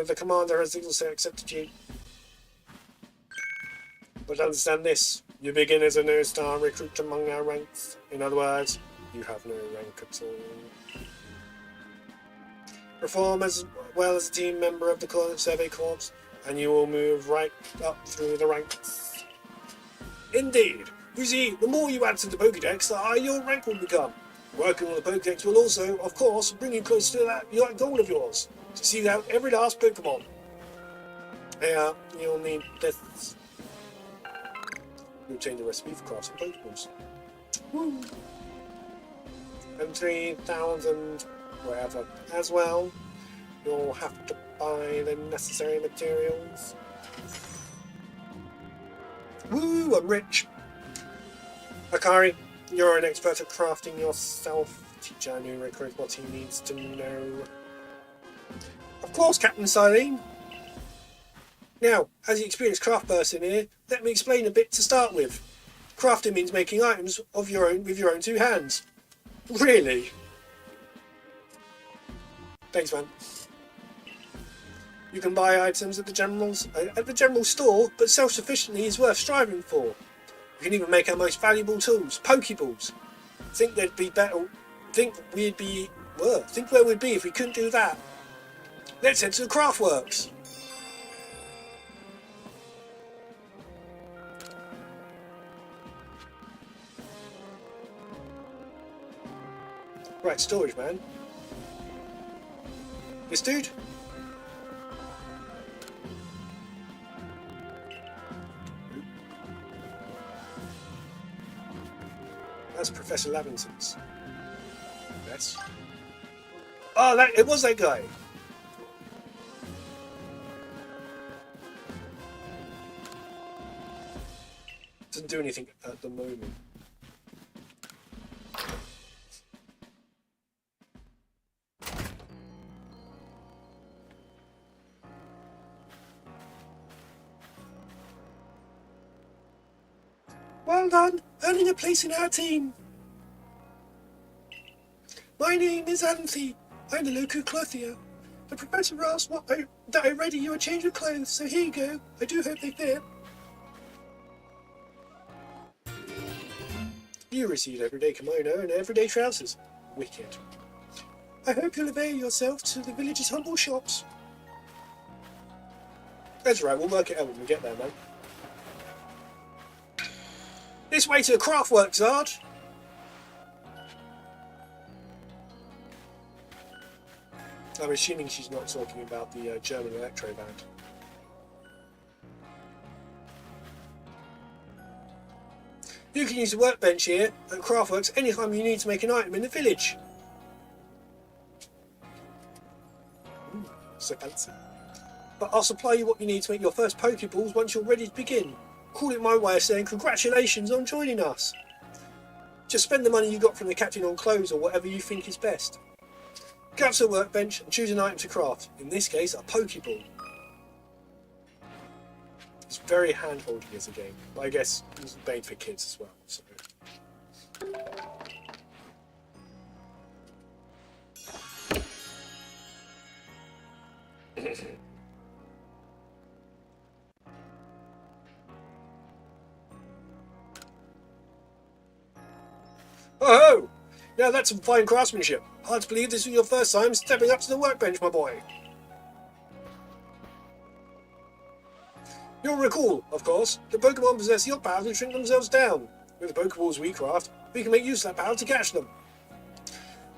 the commander has also accepted you. But understand this, you begin as a no-star recruit among our ranks. In other words, you have no rank at all. Perform as well as a team member of the Survey Corps, and you will move right up through the ranks. Indeed. You see, the more you add to the Pokédex, the higher your rank will become. Working on the Pokédex will also, of course, bring you close to that goal of yours, to see out every last Pokemon. Yeah, you'll need this. You obtain the recipe for crafting Pokeballs. Woo! And 3,000 wherever as well. You'll have to buy the necessary materials. Woo! I'm rich! Akari, you're an expert at crafting yourself. Teach our new recruit what he needs to know. Of course, Captain Silene. Now, as the experienced craft person here, let me explain a bit to start with. Crafting means making items of your own with your own two hands. Really? Thanks, man. You can buy items at the general store, but self-sufficiency is worth striving for. You can even make our most valuable tools, Pokeballs. Think where we'd be if we couldn't do that. Let's head to the Craftworks. Right, storage, man. This dude? That's Professor Lavington's. Yes. Oh, it was that guy. Doesn't do anything at the moment. Well done, earning a place in our team. My name is Anthe. I'm the local clothier. The professor asked that I ready you a change of clothes, so here you go. I do hope they fit. You received everyday kimono and everyday trousers. Wicked. I hope you'll avail yourself to the village's humble shops. That's right, we'll work it out when we get there, man. This way to the craftwork, Zard. I'm assuming she's not talking about the German electro band. You can use the workbench here at Craftworks anytime you need to make an item in the village. Ooh, so fancy. But I'll supply you what you need to make your first Pokeballs once you're ready to begin. Call it my way of saying congratulations on joining us. Just spend the money you got from the captain on clothes or whatever you think is best. Go up to the workbench and choose an item to craft. In this case, a Pokeball. It's very hand-holding as a game, but I guess it's made for kids as well. So. Oh! Now that's some fine craftsmanship. Hard to believe this was your first time stepping up to the workbench, my boy. You'll recall, of course, that Pokemon possess the power to shrink themselves down. With the Pokeballs we craft, we can make use of that power to catch them.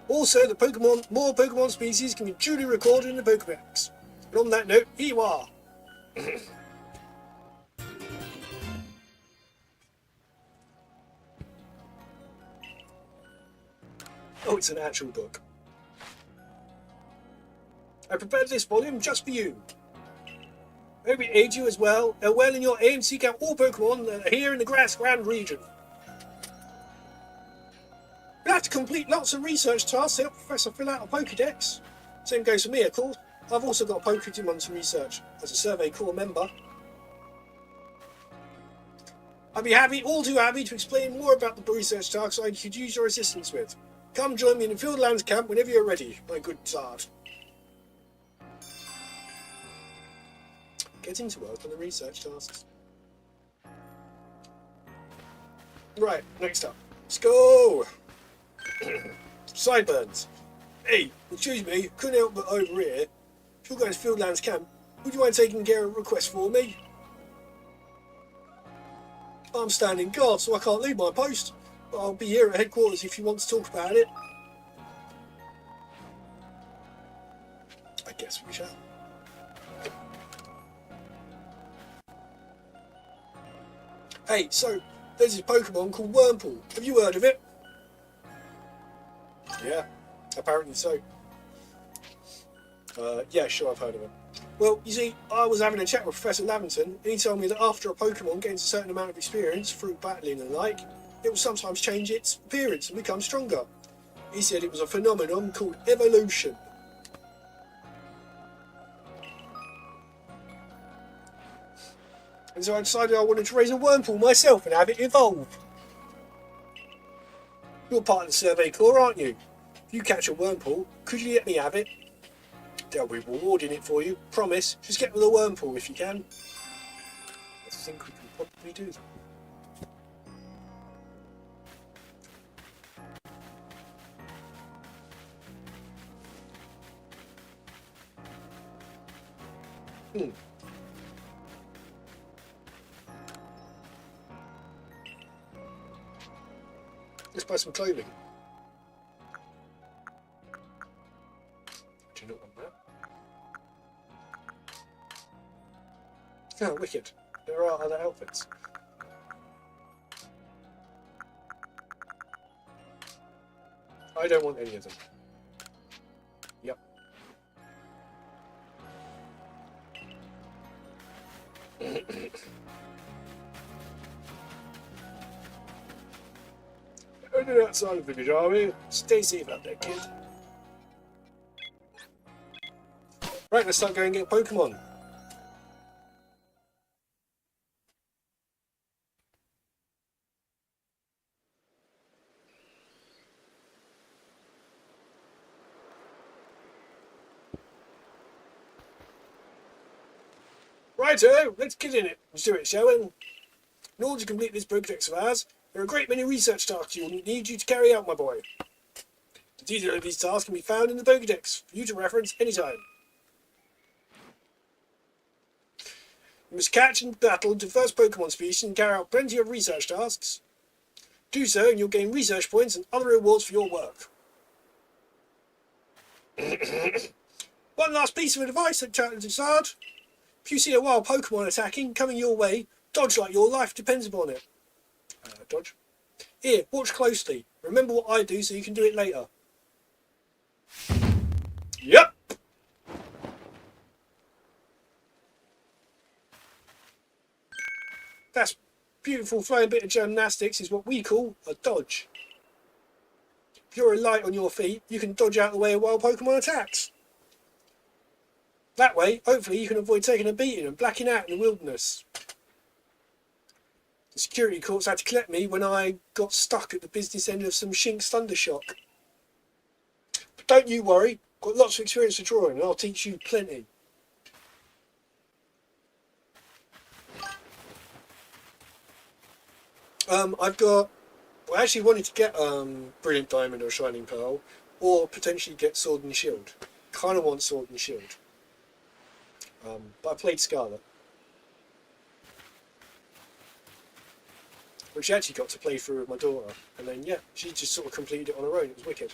Also, more Pokemon species can be duly recorded in the Pokedex. And on that note, here you are. Oh, it's an actual book. I prepared this volume just for you. I hope it aids you as well in your aim to seek out all Pokemon that are here in the Grass Grand region. You'll have to complete lots of research tasks to help Professor fill out a Pokedex. Same goes for me, of course. I've also got a Pokemon to research as a Survey Corps member. I'd be all too happy to explain more about the research tasks I could use your assistance with. Come join me in the Fieldlands camp whenever you're ready, my good Zard. Getting to work on the research tasks. Right, next up. Let's go! Sideburns. Hey, excuse me, couldn't help but overhear. If you're going to Fieldlands camp, would you mind taking care of a request for me? I'm standing guard, so I can't leave my post. But I'll be here at headquarters if you want to talk about it. I guess we shall. Hey, so there's this Pokemon called Wurmple. Have you heard of it? Yeah, apparently so. Yeah, sure, I've heard of it. Well, you see, I was having a chat with Professor Lavington, and he told me that after a Pokemon gains a certain amount of experience through battling and the like, it will sometimes change its appearance and become stronger. He said it was a phenomenon called evolution. And so I decided I wanted to raise a Wurmple myself and have it evolve. You're part of the Survey Corps, aren't you? If you catch a Wurmple, could you let me have it? They'll be rewarding it for you. Promise. Just get with a Wurmple if you can. I think we can probably do that. Let's buy some clothing. Do you not want that? Oh, wicked. There are other outfits. I don't want any of them. Yep. Only outside of the village, are we? Stay safe out there, kid. Right, let's start going and get Pokemon. Righto, let's get in it. Let's do it, shall we? In order to complete this Pokédex of ours, there are a great many research tasks you'll need you to carry out, my boy. The detail of these tasks can be found in the Pokédex, for you to reference anytime. You must catch and battle diverse Pokemon species and carry out plenty of research tasks. Do so and you'll gain research points and other rewards for your work. One last piece of advice at Charizard. If you see a wild Pokemon attacking, coming your way, dodge like your life depends upon it. Dodge. Here, watch closely. Remember what I do so you can do it later. Yep. That's beautiful flowing bit of gymnastics is what we call a dodge. If you're light on your feet, you can dodge out the way of wild Pokemon attacks. That way, hopefully, you can avoid taking a beating and blacking out in the wilderness. The security courts had to collect me when I got stuck at the business end of some Shink's Thundershock. But don't you worry, got lots of experience with drawing and I'll teach you plenty. I actually wanted to get Brilliant Diamond or Shining Pearl, or potentially get Sword and Shield. Kind of want Sword and Shield. But I played Scarlet, which I actually got to play through with my daughter, and then yeah, she just sort of completed it on her own. It was wicked.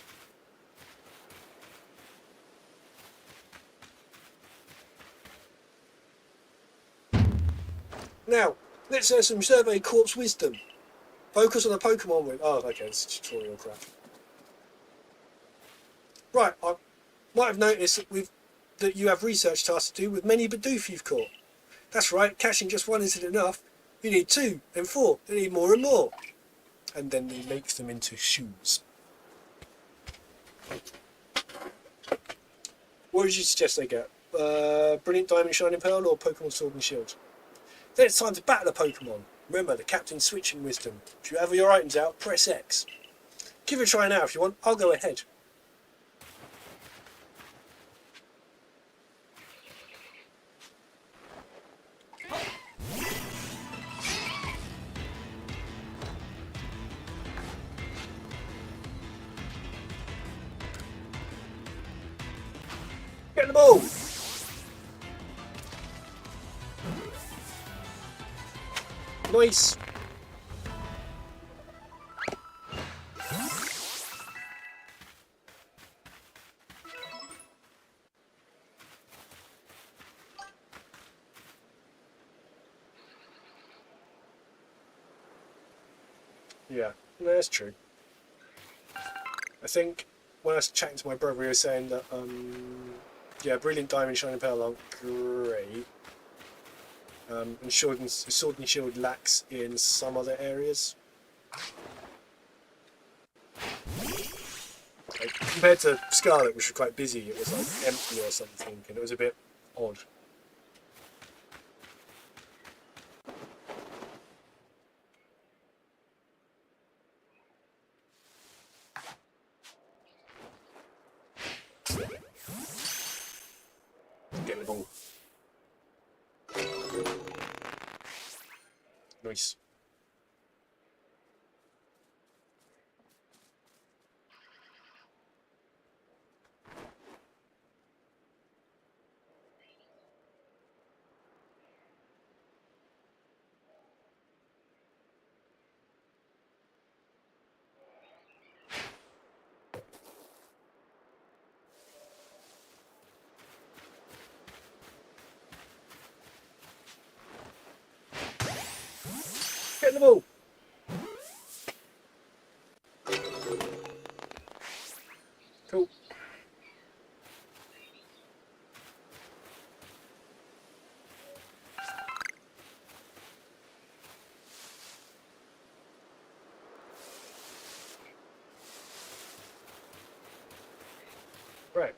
Now, let's have some Survey Corps wisdom. Focus on the Pokemon with... Oh, okay, it's tutorial crap. Right, I might have noticed that you have research tasks to do with many Bidoof you've caught. That's right, catching just one isn't enough. You need 2, then 4, you need more and more. And then he makes them into shoes. What would you suggest they get? Brilliant Diamond Shining Pearl or Pokemon Sword and Shield? Then it's time to battle a Pokemon. Remember, the captain's switching wisdom. If you have your items out, press X. Give it a try now if you want. I'll go ahead. Get the ball! Nice! Yeah, that's true. I think when I was chatting to my brother, he was saying that, yeah, Brilliant Diamond Shining Pearl aren't great. And Sword and Shield lacks in some other areas. Like, compared to Scarlet, which was quite busy, it was like empty or something, and it was a bit odd. Get the ball. Nice. Get the ball. Cool. Right.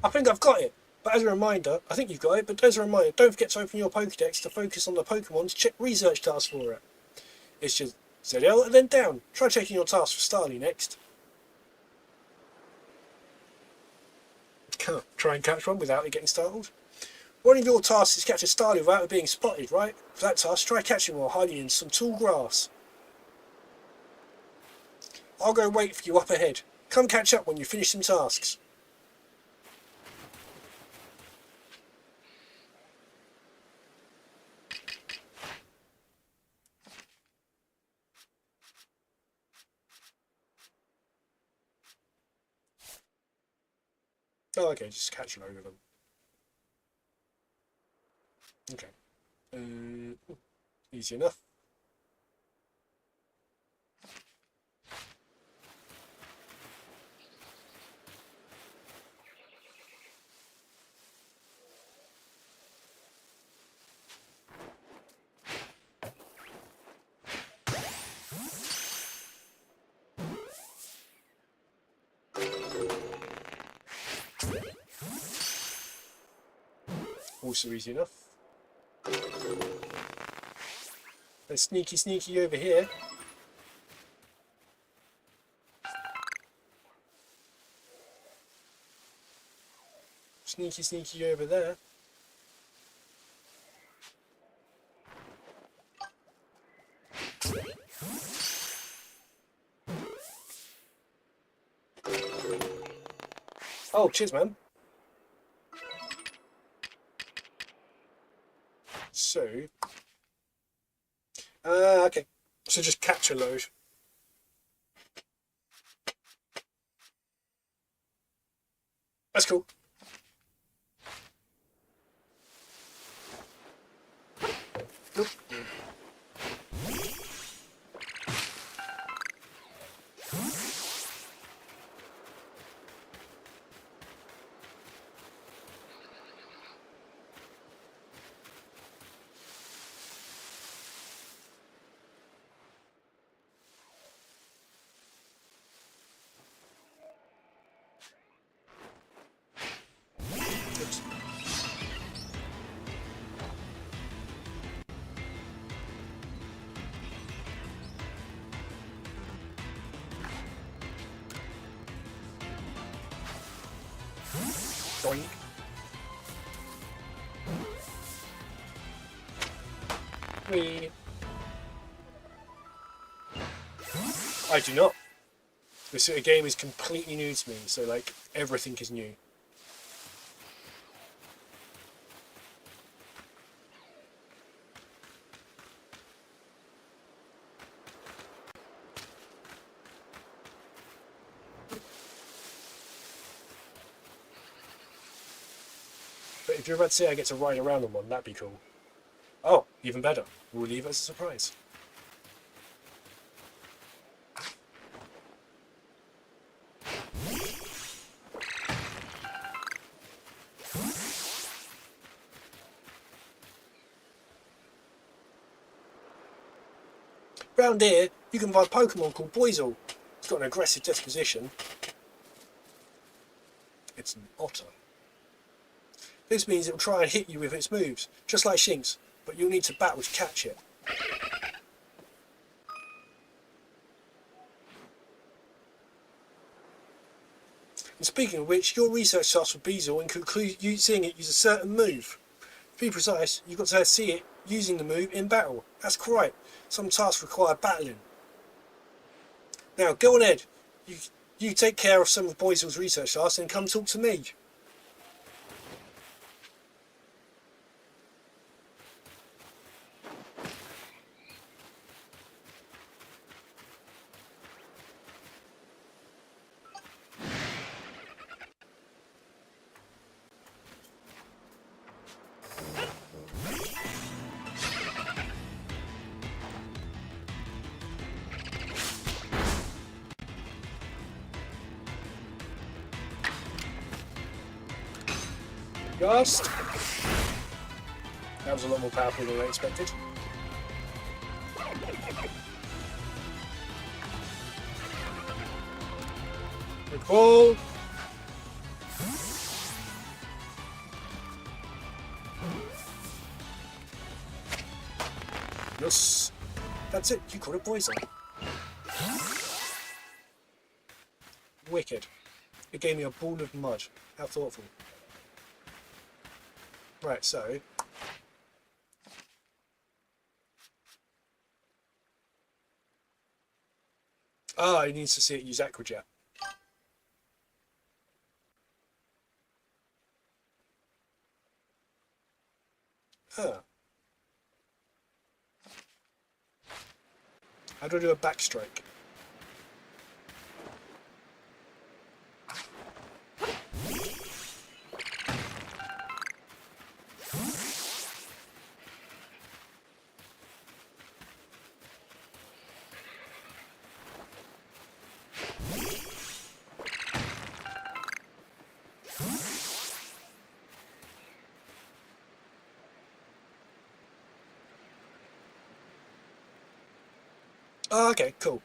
I think I've got it. But as a reminder, I think you've got it, but as a reminder, don't forget to open your Pokédex to focus on the Pokemon to check research tasks for it. It's just ZL and then down. Try checking your tasks for Starly next. Try and catch one without it getting startled. One of your tasks is catch a starling without it being spotted, right? For that task, try catching while hiding in some tall grass. I'll go wait for you up ahead. Come catch up when you finish some tasks. Oh, okay, just catch a load of them. Okay. Easy enough. Also easy enough. There's sneaky over here. Sneaky over there. Oh, cheers, man. So, okay. So just catch a load. That's cool. Nope. Oops. Doink. Whee. I do not. This sort of game is completely new to me, so like everything is new. But if you're about to say I get to ride around on one, that'd be cool. Oh, even better. We'll leave it as a surprise. Round here, you can find a Pokemon called Boizel. It's got an aggressive disposition. It's an otter. This means it will try and hit you with its moves, just like Shinx, but you'll need to battle to catch it. And speaking of which, your research task for Beezle includes seeing it use a certain move. To be precise, you've got to see it using the move in battle. That's correct. Some tasks require battling. Now, go on ahead. You take care of some of Boisel's research tasks and come talk to me. Ghost. That was a lot more powerful than I expected. Recall. Yes. That's it. You caught a poison. Wicked. It gave me a ball of mud. How thoughtful. Right, so... Ah, he needs to see it use Aquajet. Huh. How do I do a backstrike? Oh, okay, cool.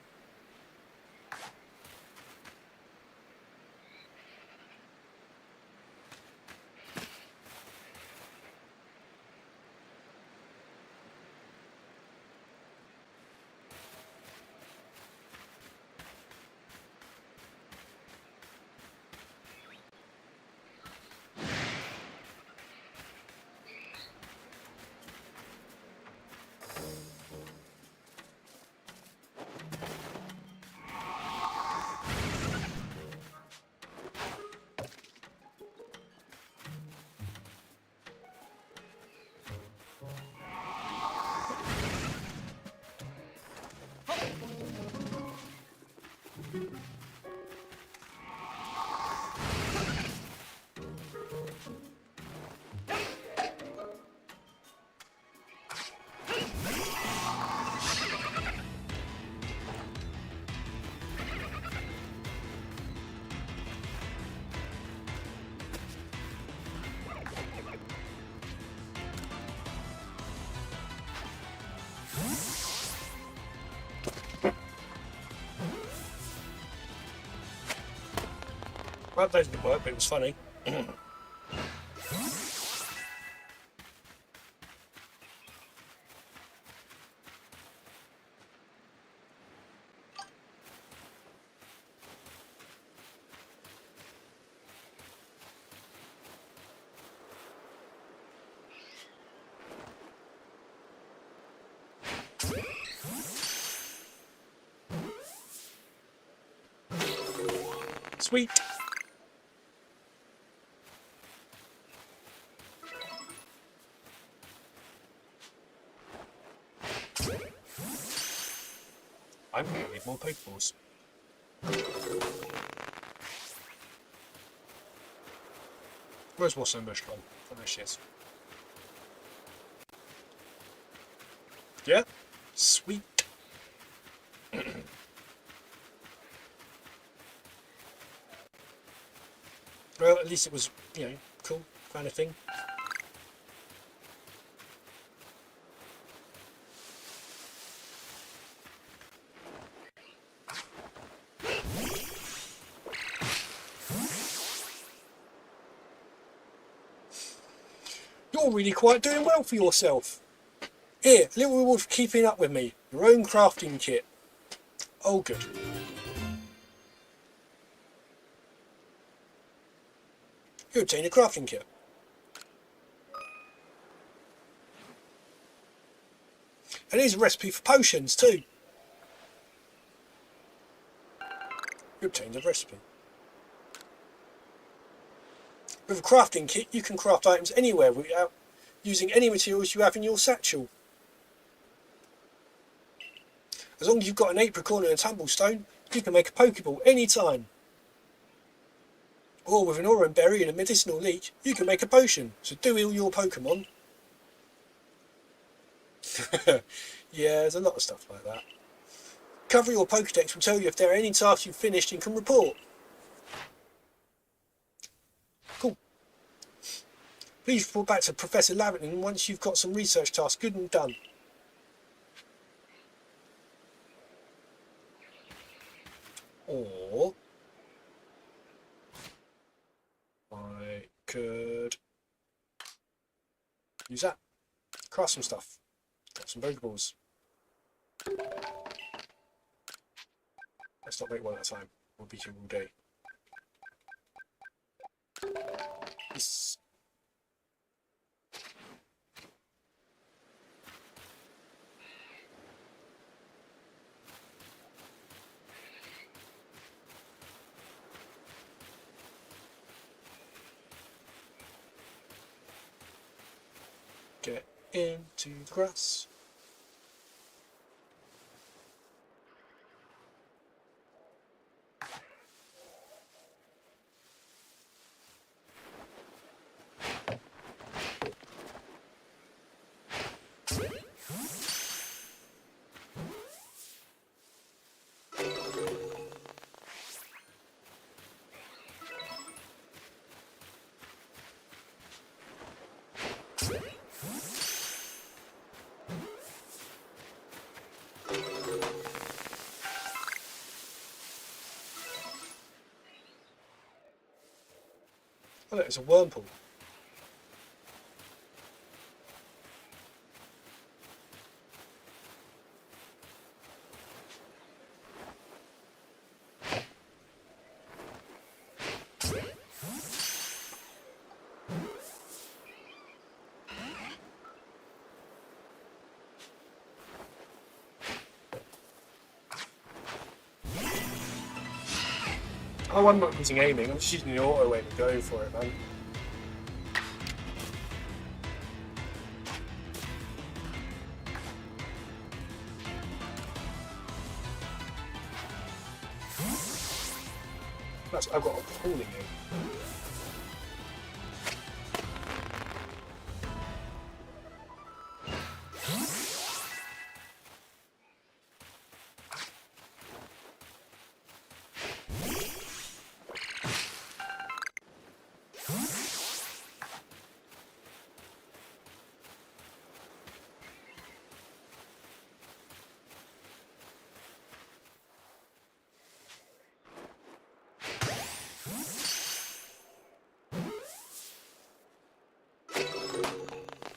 Well, that didn't work, but it was funny. Sweet. I'm going to need more Pokeballs. Where's Wassum Bush gone? Oh, there she is. Yeah? Sweet. Well, at least it was, you know, cool kind of thing. You're really quite doing well for yourself. Here, a little reward for keeping up with me. Your own crafting kit. Oh, good. You obtain a crafting kit. And here's a recipe for potions too. You obtained a recipe. With a crafting kit, you can craft items anywhere without using any materials you have in your satchel. As long as you've got an apricorn and a tumblestone, you can make a Pokeball anytime. Or with an Oran Berry and a medicinal leech, you can make a potion, so do heal your Pokemon. Yeah, there's a lot of stuff like that. Cover your Pokedex will tell you if there are any tasks you've finished and can report. Cool. Please report back to Professor Laverton once you've got some research tasks good and done. Or I could use that. Craft some stuff. Got some Pokeballs. Let's not make one at a time. We'll beat you all day. Yes. Get into the grass. Oh, look, it's a wormhole. Oh, I'm not using aiming, I'm just using the auto aim and going for it, man. That's, I've got a appalling aim.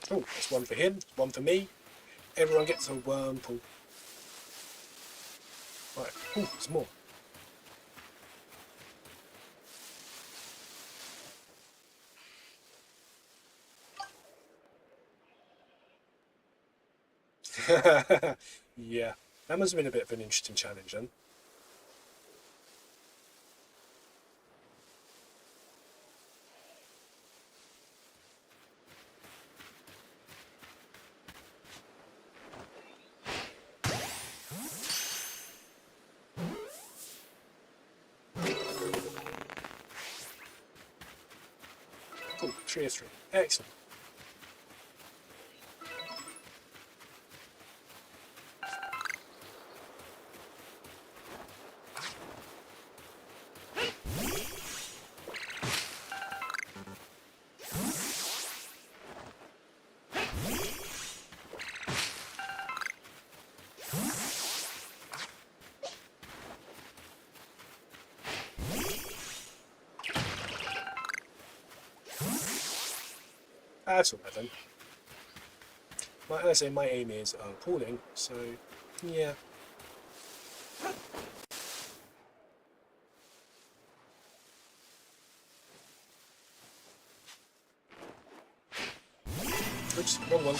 Oh, that's one for him, one for me. Everyone gets a wormhole. Right, oh, there's more. Yeah, that must have been a bit of an interesting challenge then. Oh, 3 of 3. Excellent. That's alright then. Like I say, my aim is appalling, so yeah. Oops, wrong one.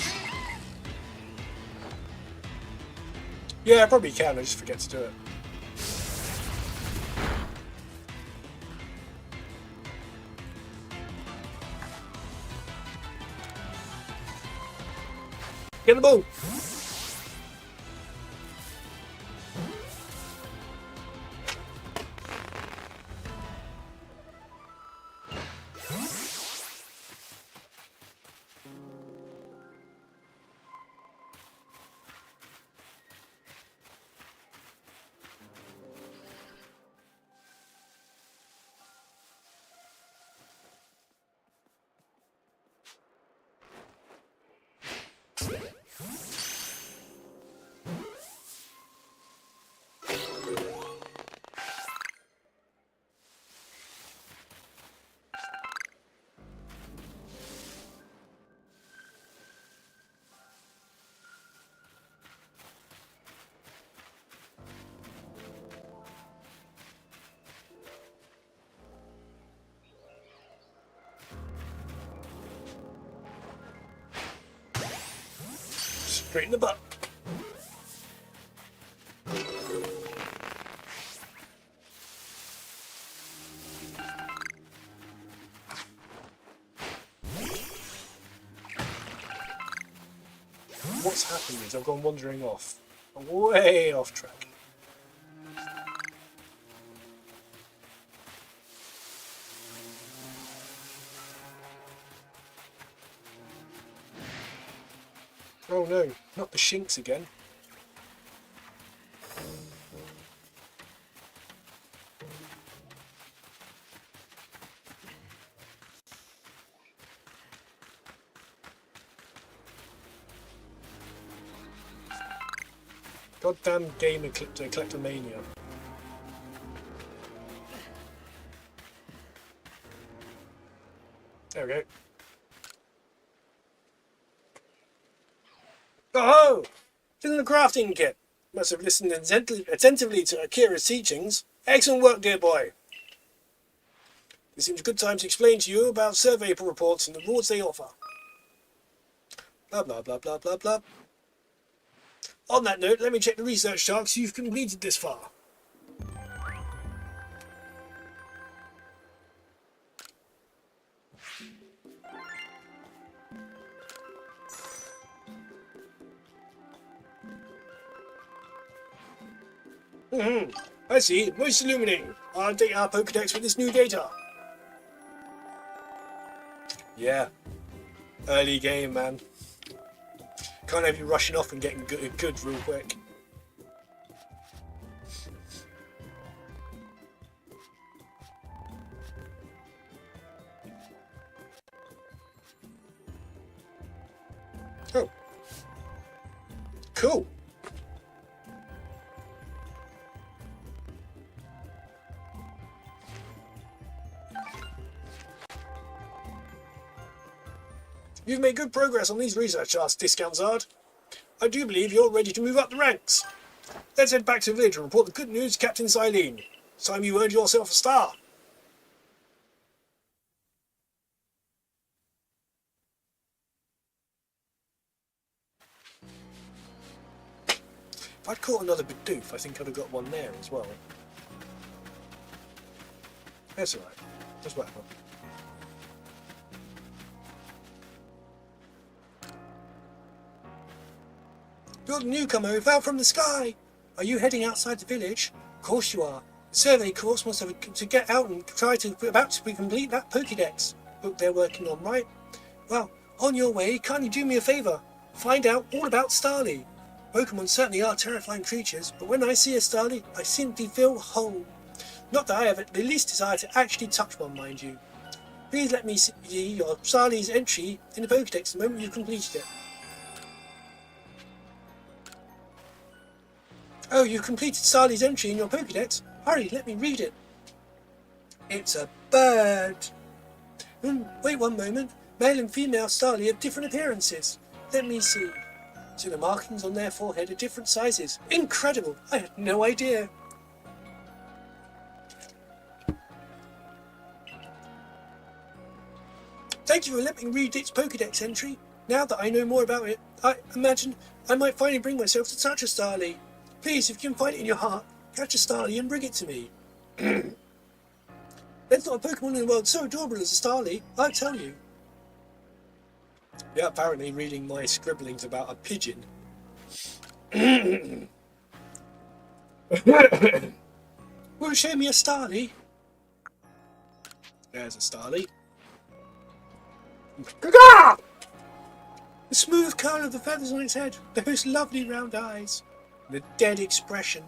Yeah, I probably can, I just forget to do it. Get the ball! Straight in the butt. What's happened is I've gone wandering off. I'm way off track. Oh no, not the Shinx again. Goddamn game kleptomania. There we go. Oh! It's in the crafting kit. Must have listened attentively to Akira's teachings. Excellent work, dear boy. This seems a good time to explain to you about survey reports and the rewards they offer. Blah blah blah blah blah blah. On that note, let me check the research tasks you've completed this far. I see. Most illuminating. I'll update our Pokedex with this new data. Yeah. Early game, man. Can't have you rushing off and getting good real quick. Oh. Cool. You've made good progress on these research tasks, Discount Zard. I do believe you're ready to move up the ranks. Let's head back to the village and report the good news to Captain Silene. It's time you earned yourself a star. If I'd caught another Bidoof, I think I'd have got one there as well. That's alright. Just whatever. You're the newcomer who fell from the sky. Are you heading outside the village? Of course you are. The survey course must have to get out and try to complete that Pokédex book they're working on, right? Well, on your way, can't you do me a favour? Find out all about Starly. Pokemon certainly are terrifying creatures, but when I see a Starly, I simply feel whole. Not that I have the least desire to actually touch one, mind you. Please let me see your Starly's entry in the Pokédex the moment you've completed it. Oh, you completed Starly's entry in your Pokédex? Hurry, let me read it. It's a bird. Wait one moment. Male and female Starly have different appearances. Let me see. So the markings on their forehead are different sizes. Incredible! I had no idea. Thank you for letting me read its Pokédex entry. Now that I know more about it, I imagine I might finally bring myself to touch a Starly. Please, if you can find it in your heart, catch a Starly and bring it to me. There's not a Pokemon in the world so adorable as a Starly, I tell you. Yeah, apparently reading my scribblings about a pigeon. Will you show me a Starly? There's a Starly. The smooth curl of the feathers on its head, those lovely round eyes. The dead expression.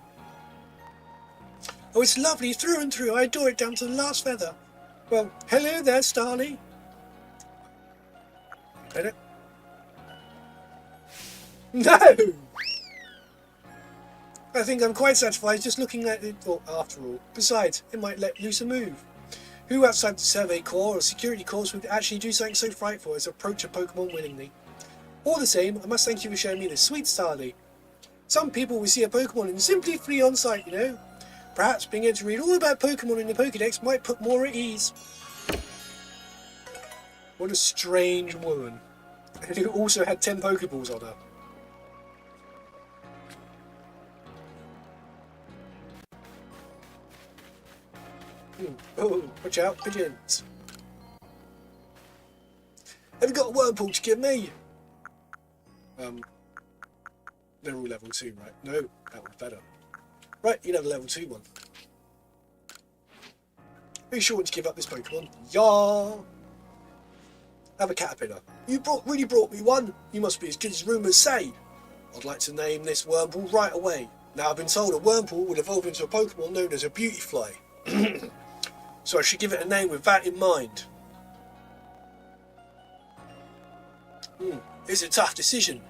Oh, it's lovely through and through. I adore it down to the last feather. Well, hello there, Starly. Better? No! I think I'm quite satisfied just looking at it after all. Besides, it might let loose a move. Who outside the survey corps or security corps would actually do something so frightful as approach a Pokemon willingly? All the same, I must thank you for showing me this sweet Starly. Some people will see a Pokemon and simply flee on sight, you know. Perhaps being able to read all about Pokemon in the Pokédex might put more at ease. What a strange woman. And who also had 10 Pokeballs on her. Oh, watch out, pigeons. Have you got a Whirlpool to give me? They're all level 2, right? No, that one's better. Right, you know the level 2 one. Are you sure want to give up this Pokemon? Yeah! Have a caterpillar. You really brought me one? You must be as good as rumours say. I'd like to name this Wurmple right away. Now I've been told a Wurmple will evolve into a Pokemon known as a Beautyfly. So I should give it a name with that in mind. It's a tough decision.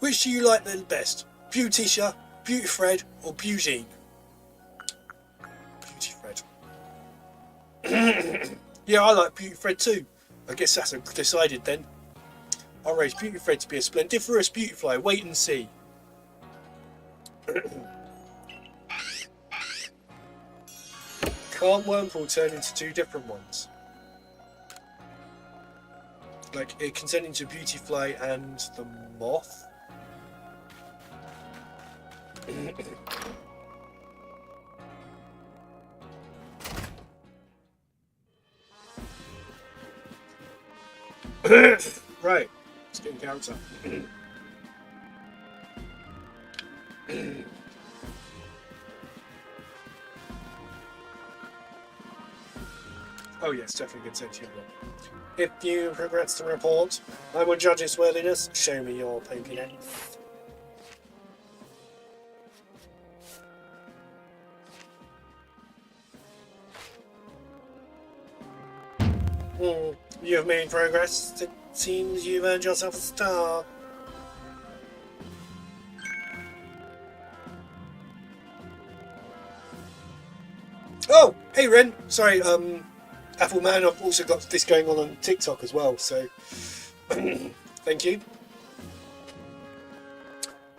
Which do you like the best? Beauticia, Beautyfred, or Beauty? Beautyfred. Yeah, I like Beautyfred too. I guess that's decided then. I'll raise Beautyfred to be a splendiferous Beautyfly. Wait and see. Can't Wurmple turn into two different ones? Like, it can turn into Beautyfly and the Moth? Right, let's get in character. Oh yes, definitely good sense humor. If you progress the report, I will judge its worthiness. Show me your Pokédex. You have made progress. It seems you've earned yourself a star. Oh, hey Ren. Sorry, Appleman, I've also got this going on TikTok as well, so thank you.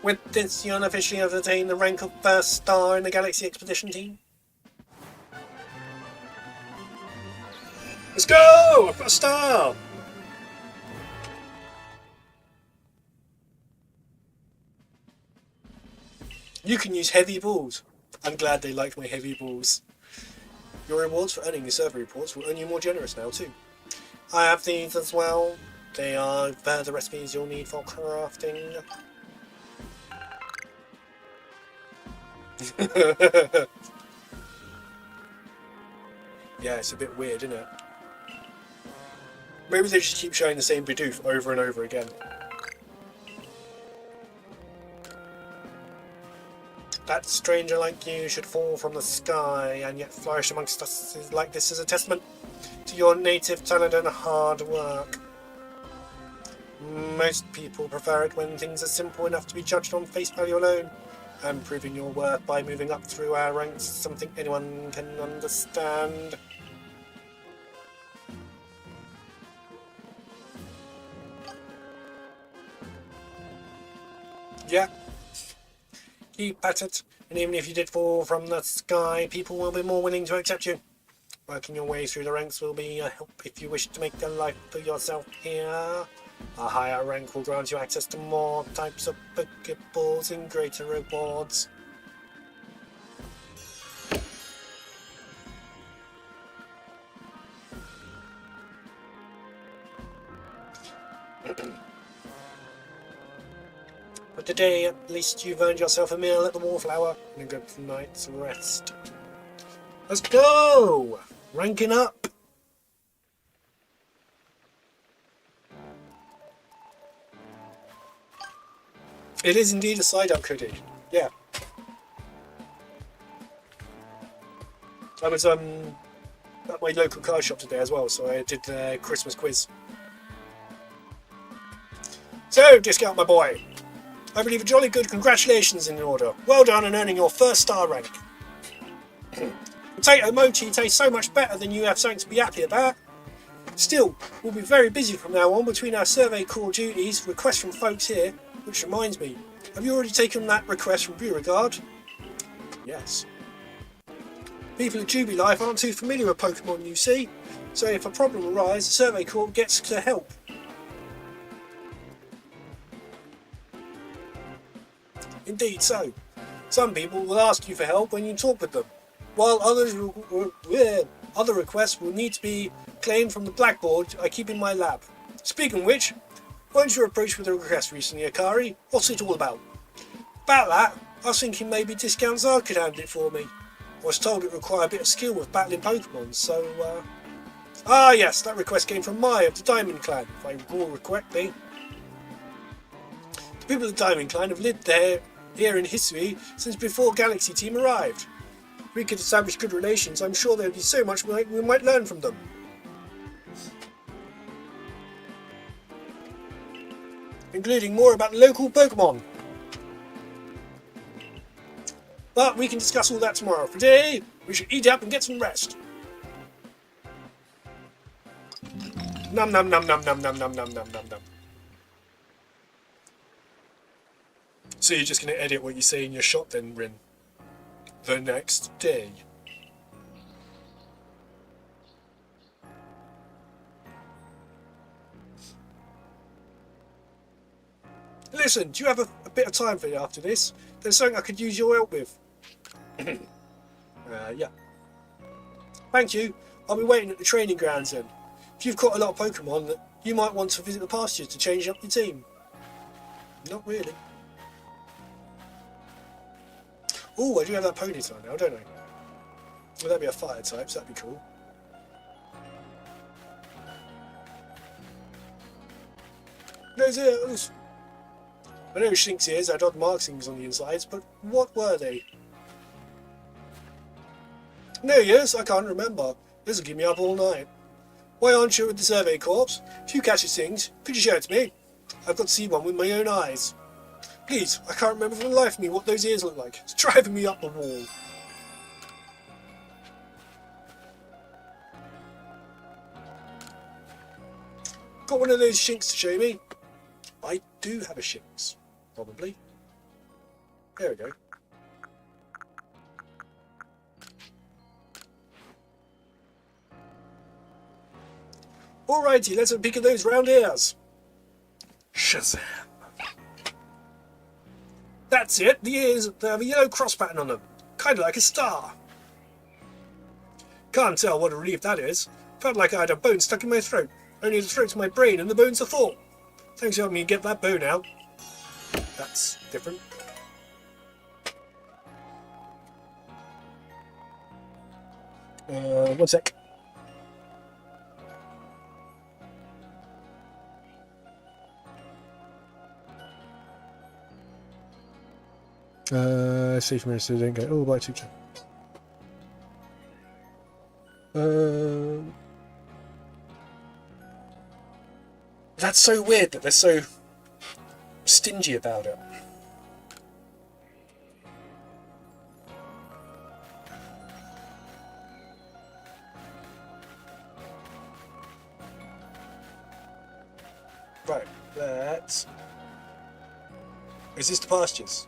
With this, you unofficially have attained the rank of first star in the Galaxy Expedition team. Let's go! I've got a star! You can use heavy balls. I'm glad they like my heavy balls. Your rewards for earning your survey reports will earn you more generous now too. I have these as well. They are further recipes you'll need for crafting. Yeah, it's a bit weird, isn't it? Maybe they just keep showing the same Bidoof over and over again. That stranger like you should fall from the sky and yet flourish amongst us like this is a testament to your native talent and hard work. Most people prefer it when things are simple enough to be judged on face value alone, and proving your worth by moving up through our ranks is something anyone can understand. Yeah. Keep at it, and even if you did fall from the sky, people will be more willing to accept you. Working your way through the ranks will be a help if you wish to make a life for yourself here. A higher rank will grant you access to more types of Pokeballs and greater rewards. But today, at least you've earned yourself a meal at the Wallflower and a good night's rest. Let's go! Ranking up! It is indeed a side-up cookie. Yeah. I was at my local card shop today as well, so I did the Christmas quiz. So, Discount my boy. I believe a jolly good congratulations in order. Well done on earning your first star rank. Potato mochi tastes so much better than you have something to be happy about. Still, we'll be very busy from now on between our survey core duties, requests from folks here, which reminds me, have you already taken that request from Beauregard? Yes. People at Juby Life aren't too familiar with Pokemon, you see, so if a problem arises, the survey core gets to help. Indeed so. Some people will ask you for help when you talk with them, while other requests will need to be claimed from the blackboard I keep in my lab. Speaking of which, Weren't you approached with a request recently, Akari? What's it all about? About that, I was thinking maybe Discount Zard could handle it for me. I was told it required a bit of skill with battling Pokemon, so, Ah yes, that request came from Mai of the Diamond Clan, if I recall correctly. The people of the Diamond Clan have lived here in history since before Galaxy Team arrived. If we could establish good relations, I'm sure there would be so much we might learn from them. Including more about local Pokemon. But we can discuss all that tomorrow. For today, we should eat up and get some rest. Num num num num num num num num num num num. So you're just going to edit what you say in your shot then, Rin? The next day. Listen, do you have a bit of time for you after this? There's something I could use your help with. Yeah. Thank you. I'll be waiting at the training grounds then. If you've caught a lot of Pokemon, you might want to visit the pastures to change up your team. Not really. Oh, I do have that Ponyta now, don't I? Well, that'd be a fire type, so that'd be cool. Those ears! I know Shink's ears had odd markings on the insides, but what were they? No, yes, I can't remember. This'll keep me up all night. Why aren't you with the Survey Corps? If you catch these things, could you show it to me? I've got to see one with my own eyes. Please, I can't remember for the life of me what those ears look like. It's driving me up the wall. Got one of those Shinks to show me? I do have a Shinx, probably. There we go. Alrighty, let's have a peek at those round ears. Shazam. That's it, the ears they have a yellow cross pattern on them, kind of like a star. Can't tell what a relief that is. Felt like I had a bone stuck in my throat, only the throat's my brain and the bone's a thought. Thanks for helping me get that bone out. That's different. One sec. Safe minister didn't go. Oh, by teacher. That's so weird that they're so stingy about it. Right, let's... Is this the pastures?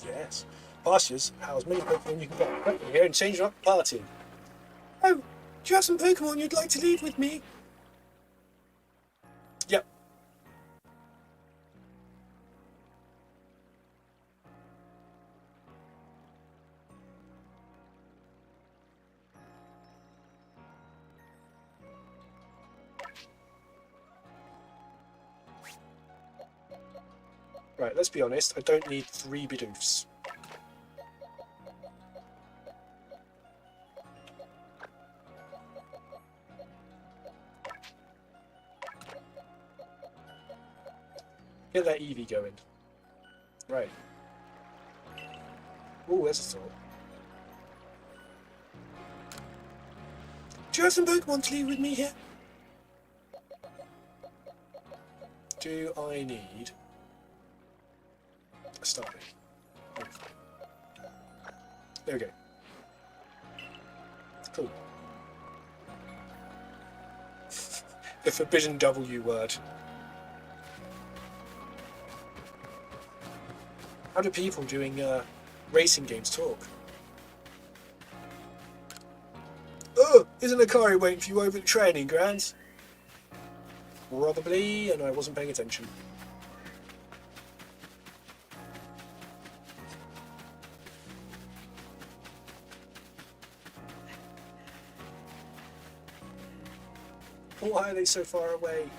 Yes. Pastures house many Pokemon you can get. Come here and change up the party. Oh, do you have some Pokemon you'd like to leave with me? Yep. Right, let's be honest, I don't need 3 Bidoofs. Get that Eevee going. Right. Oh, there's a thought. Do you have some Pokemon to leave with me here? Do I need a Starmie? There we go. Cool. The forbidden W word. How do people doing racing games talk? Oh, isn't Akari waiting for you over at the training grounds? Probably, and I wasn't paying attention. Why are they so far away?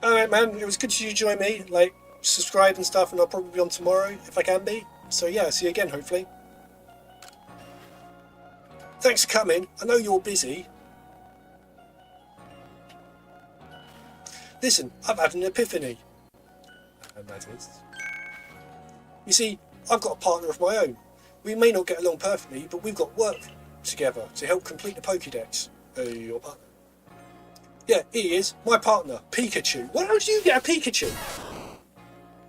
Alright, man, it was good to join me. Like, subscribe and stuff, and I'll probably be on tomorrow if I can be. So yeah, see you again, hopefully. Thanks for coming. I know you're busy. Listen, I've had an epiphany. And that is... You see, I've got a partner of my own. We may not get along perfectly, but we've got work together to help complete the Pokédex. Your partner? Yeah, he is. My partner, Pikachu. Why don't you get a Pikachu?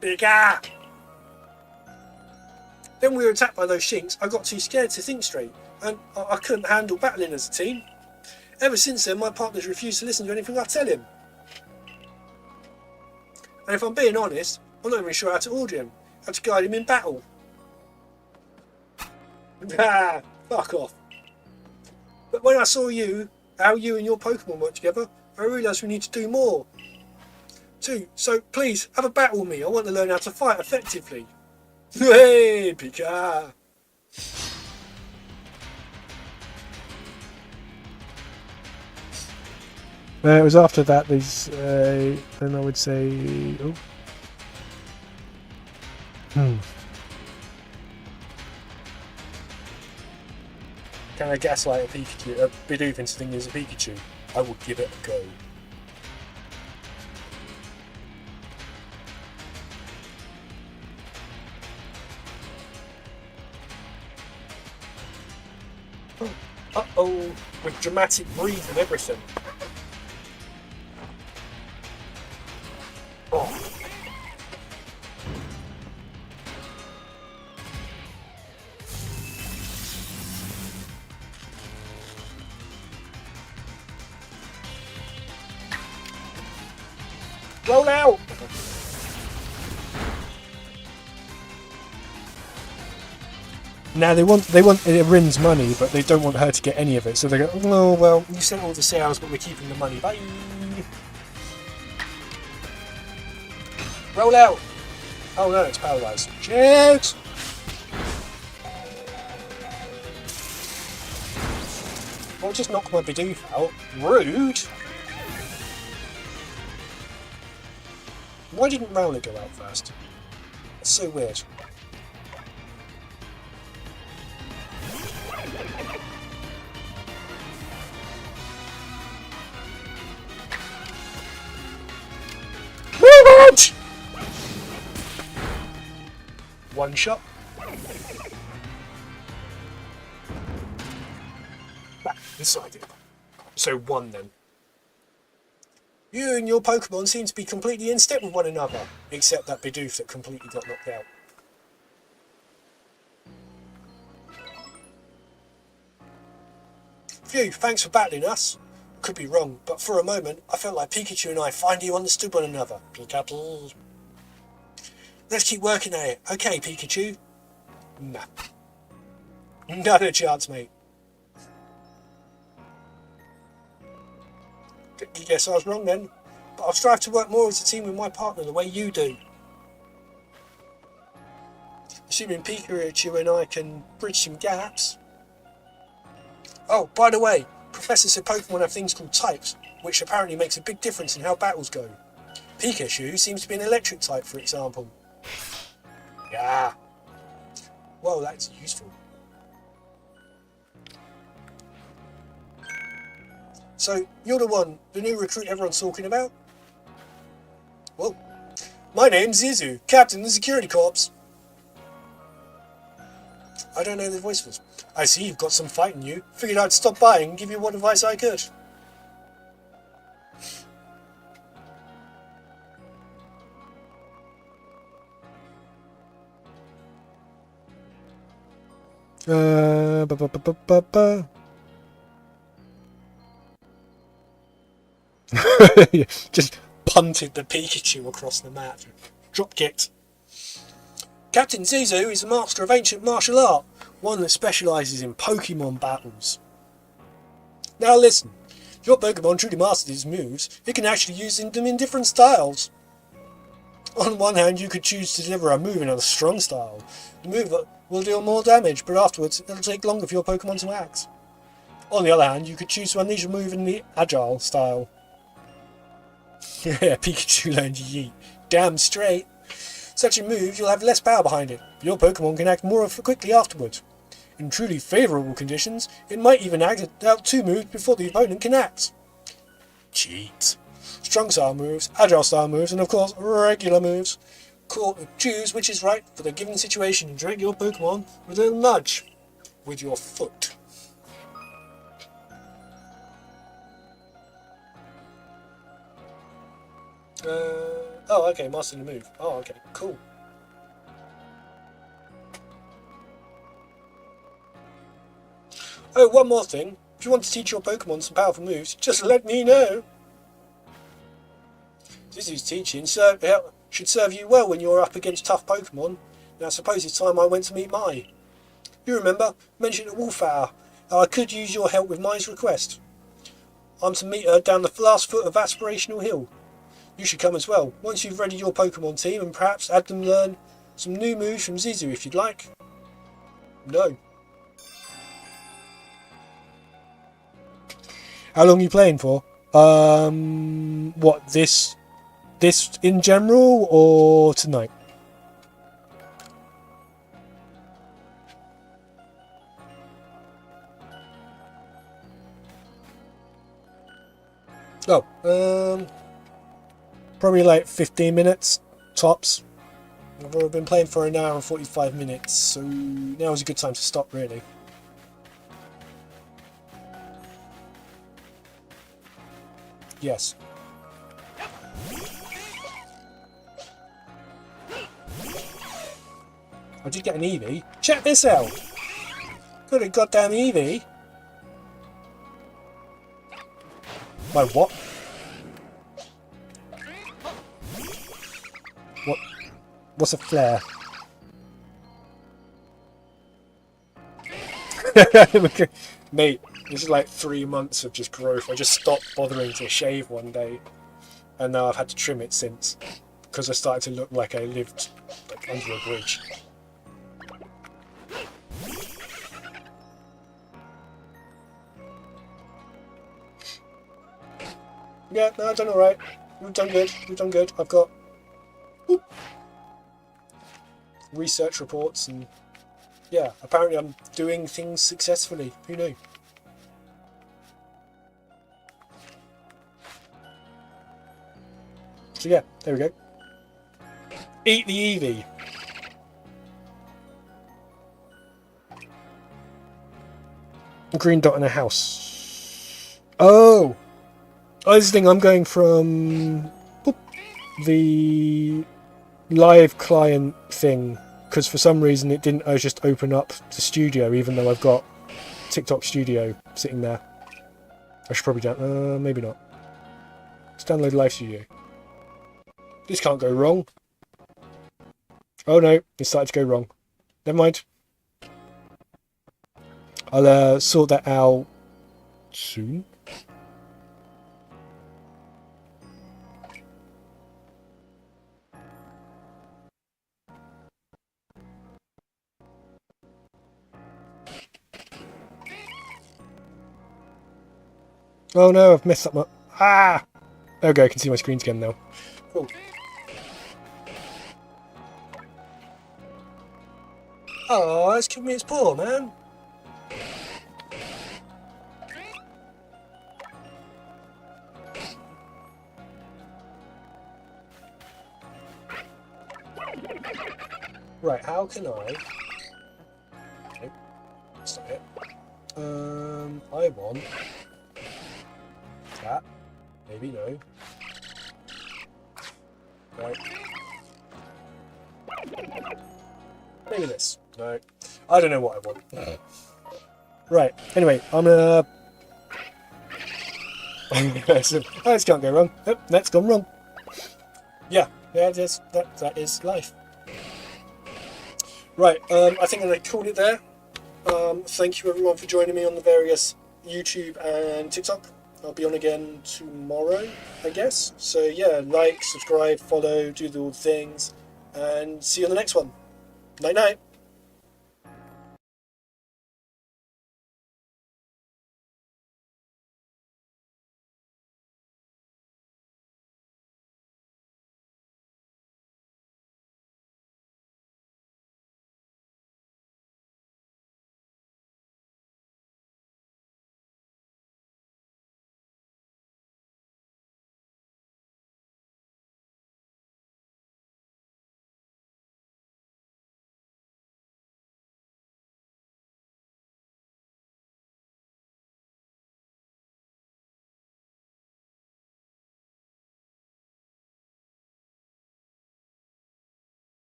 Pika! Then we were attacked by those shinks. I got too scared to think straight, and I couldn't handle battling as a team. Ever since then, my partner's refused to listen to anything I tell him. And if I'm being honest, I'm not even sure how to order him, how to guide him in battle. Ah, fuck off. But when I saw you, how you and your Pokemon work together, I realised we need to do more. Too, so please, have a battle with me. I want to learn how to fight effectively. Hey, Pika! It was after that, these, then I would say... Oh. Can I gaslight a Pikachu, a Bidoof into thinking it's a Pikachu? I will give it a go. Uh-oh, with dramatic breathe and everything. Oh. Roll out! Now they want Rin's money, but they don't want her to get any of it. So they go, oh well, You sent all the sales, but we're keeping the money. Bye! Roll out! Oh no, it's paralysed. Cheers! I'll just knock my Bidoof out. Rude! Why didn't Rowlet go out first? That's so weird. Move it! One shot. Back this idea. So one then. You and your Pokemon seem to be completely in step with one another, except that Bidoof that completely got knocked out. Phew, thanks for battling us. Could be wrong, but for a moment, I felt like Pikachu and I finally understood one another. Pikachu. Let's keep working at it. Okay, Pikachu? Nah. Not a chance, mate. Guess I was wrong then, but I'll strive to work more as a team with my partner the way you do. Assuming Pikachu and I can bridge some gaps. Oh, by the way, Professor said Pokemon have things called types, which apparently makes a big difference in how battles go. Pikachu seems to be an electric type, for example. Yeah. Well, that's useful. So, you're the new recruit everyone's talking about? Well, my name's Zizu, Captain of the Security Corps. I don't know who the voice was. I see you've got some fight in you. Figured I'd stop by and give you what advice I could. Just punted the Pikachu across the map. Drop kicked. Captain Zizu is a master of ancient martial art, one that specialises in Pokemon battles. Now listen, if your Pokemon truly masters his moves, it can actually use them in different styles. On one hand, you could choose to deliver a move in a strong style. The move will deal more damage, but afterwards it'll take longer for your Pokemon to act. On the other hand, you could choose to unleash a move in the agile style. Yeah, Pikachu learned Yeet. Damn straight. Such a move, you'll have less power behind it. Your Pokemon can act more quickly afterwards. In truly favourable conditions, it might even act out 2 moves before the opponent can act. Cheat. Strong style moves, agile style moves, and of course, regular moves. Choose which is right for the given situation and direct your Pokemon with a little nudge with your foot. Oh, okay, mastering the move. Oh, okay, cool. Oh, one more thing. If you want to teach your Pokemon some powerful moves, just let me know. This teaching should serve you well when you're up against tough Pokemon. Now, suppose it's time I went to meet Mai. You remember, I mentioned at Wolf Hour how I could use your help with Mai's request. I'm to meet her down the last foot of Aspirational Hill. You should come as well, once you've readied your Pokemon team and perhaps had them learn some new moves from Zizu if you'd like. No. How long are you playing for? What, this in general or tonight? Oh, probably like 15 minutes, tops. I've been playing for an hour and 45 minutes, so now is a good time to stop, really. Yes. I did get an Eevee. Check this out! Got a goddamn Eevee. My what? What's a flare? Mate, this is like 3 months of just growth. I just stopped bothering to shave one day, and now I've had to trim it since, because I started to look like I lived like under a bridge. Yeah, no, I've done alright. We've done good. We've done good. I've got research reports, and yeah, apparently I'm doing things successfully. Who knew? So yeah, there we go. Eat the Eevee. Green dot in a house. Oh! Oh, this thing, I'm going from the live client thing, because for some reason it didn't just open up the studio, even though I've got TikTok Studio sitting there. I should probably down. Maybe not. Let's download Live Studio. This can't go wrong. Oh no, it started to go wrong. Never mind. I'll sort that out soon. Oh no, I've messed up my... Ah! Okay, I can see my screens again now. Cool. Oh, it's giving me its paw, man. Right, how can I... Okay, that's not it. I want... that. Maybe no. Right. Maybe this. No. I don't know what I want. Right. Anyway, I'm gonna... This can't go wrong. Oh, that's gone wrong. Yeah. Yeah, that is life. Right. I think I'm gonna call it there. Thank you everyone for joining me on the various YouTube and TikTok. I'll be on again tomorrow, I guess. So yeah, like, subscribe, follow, do all the things, and see you on the next one. Night night.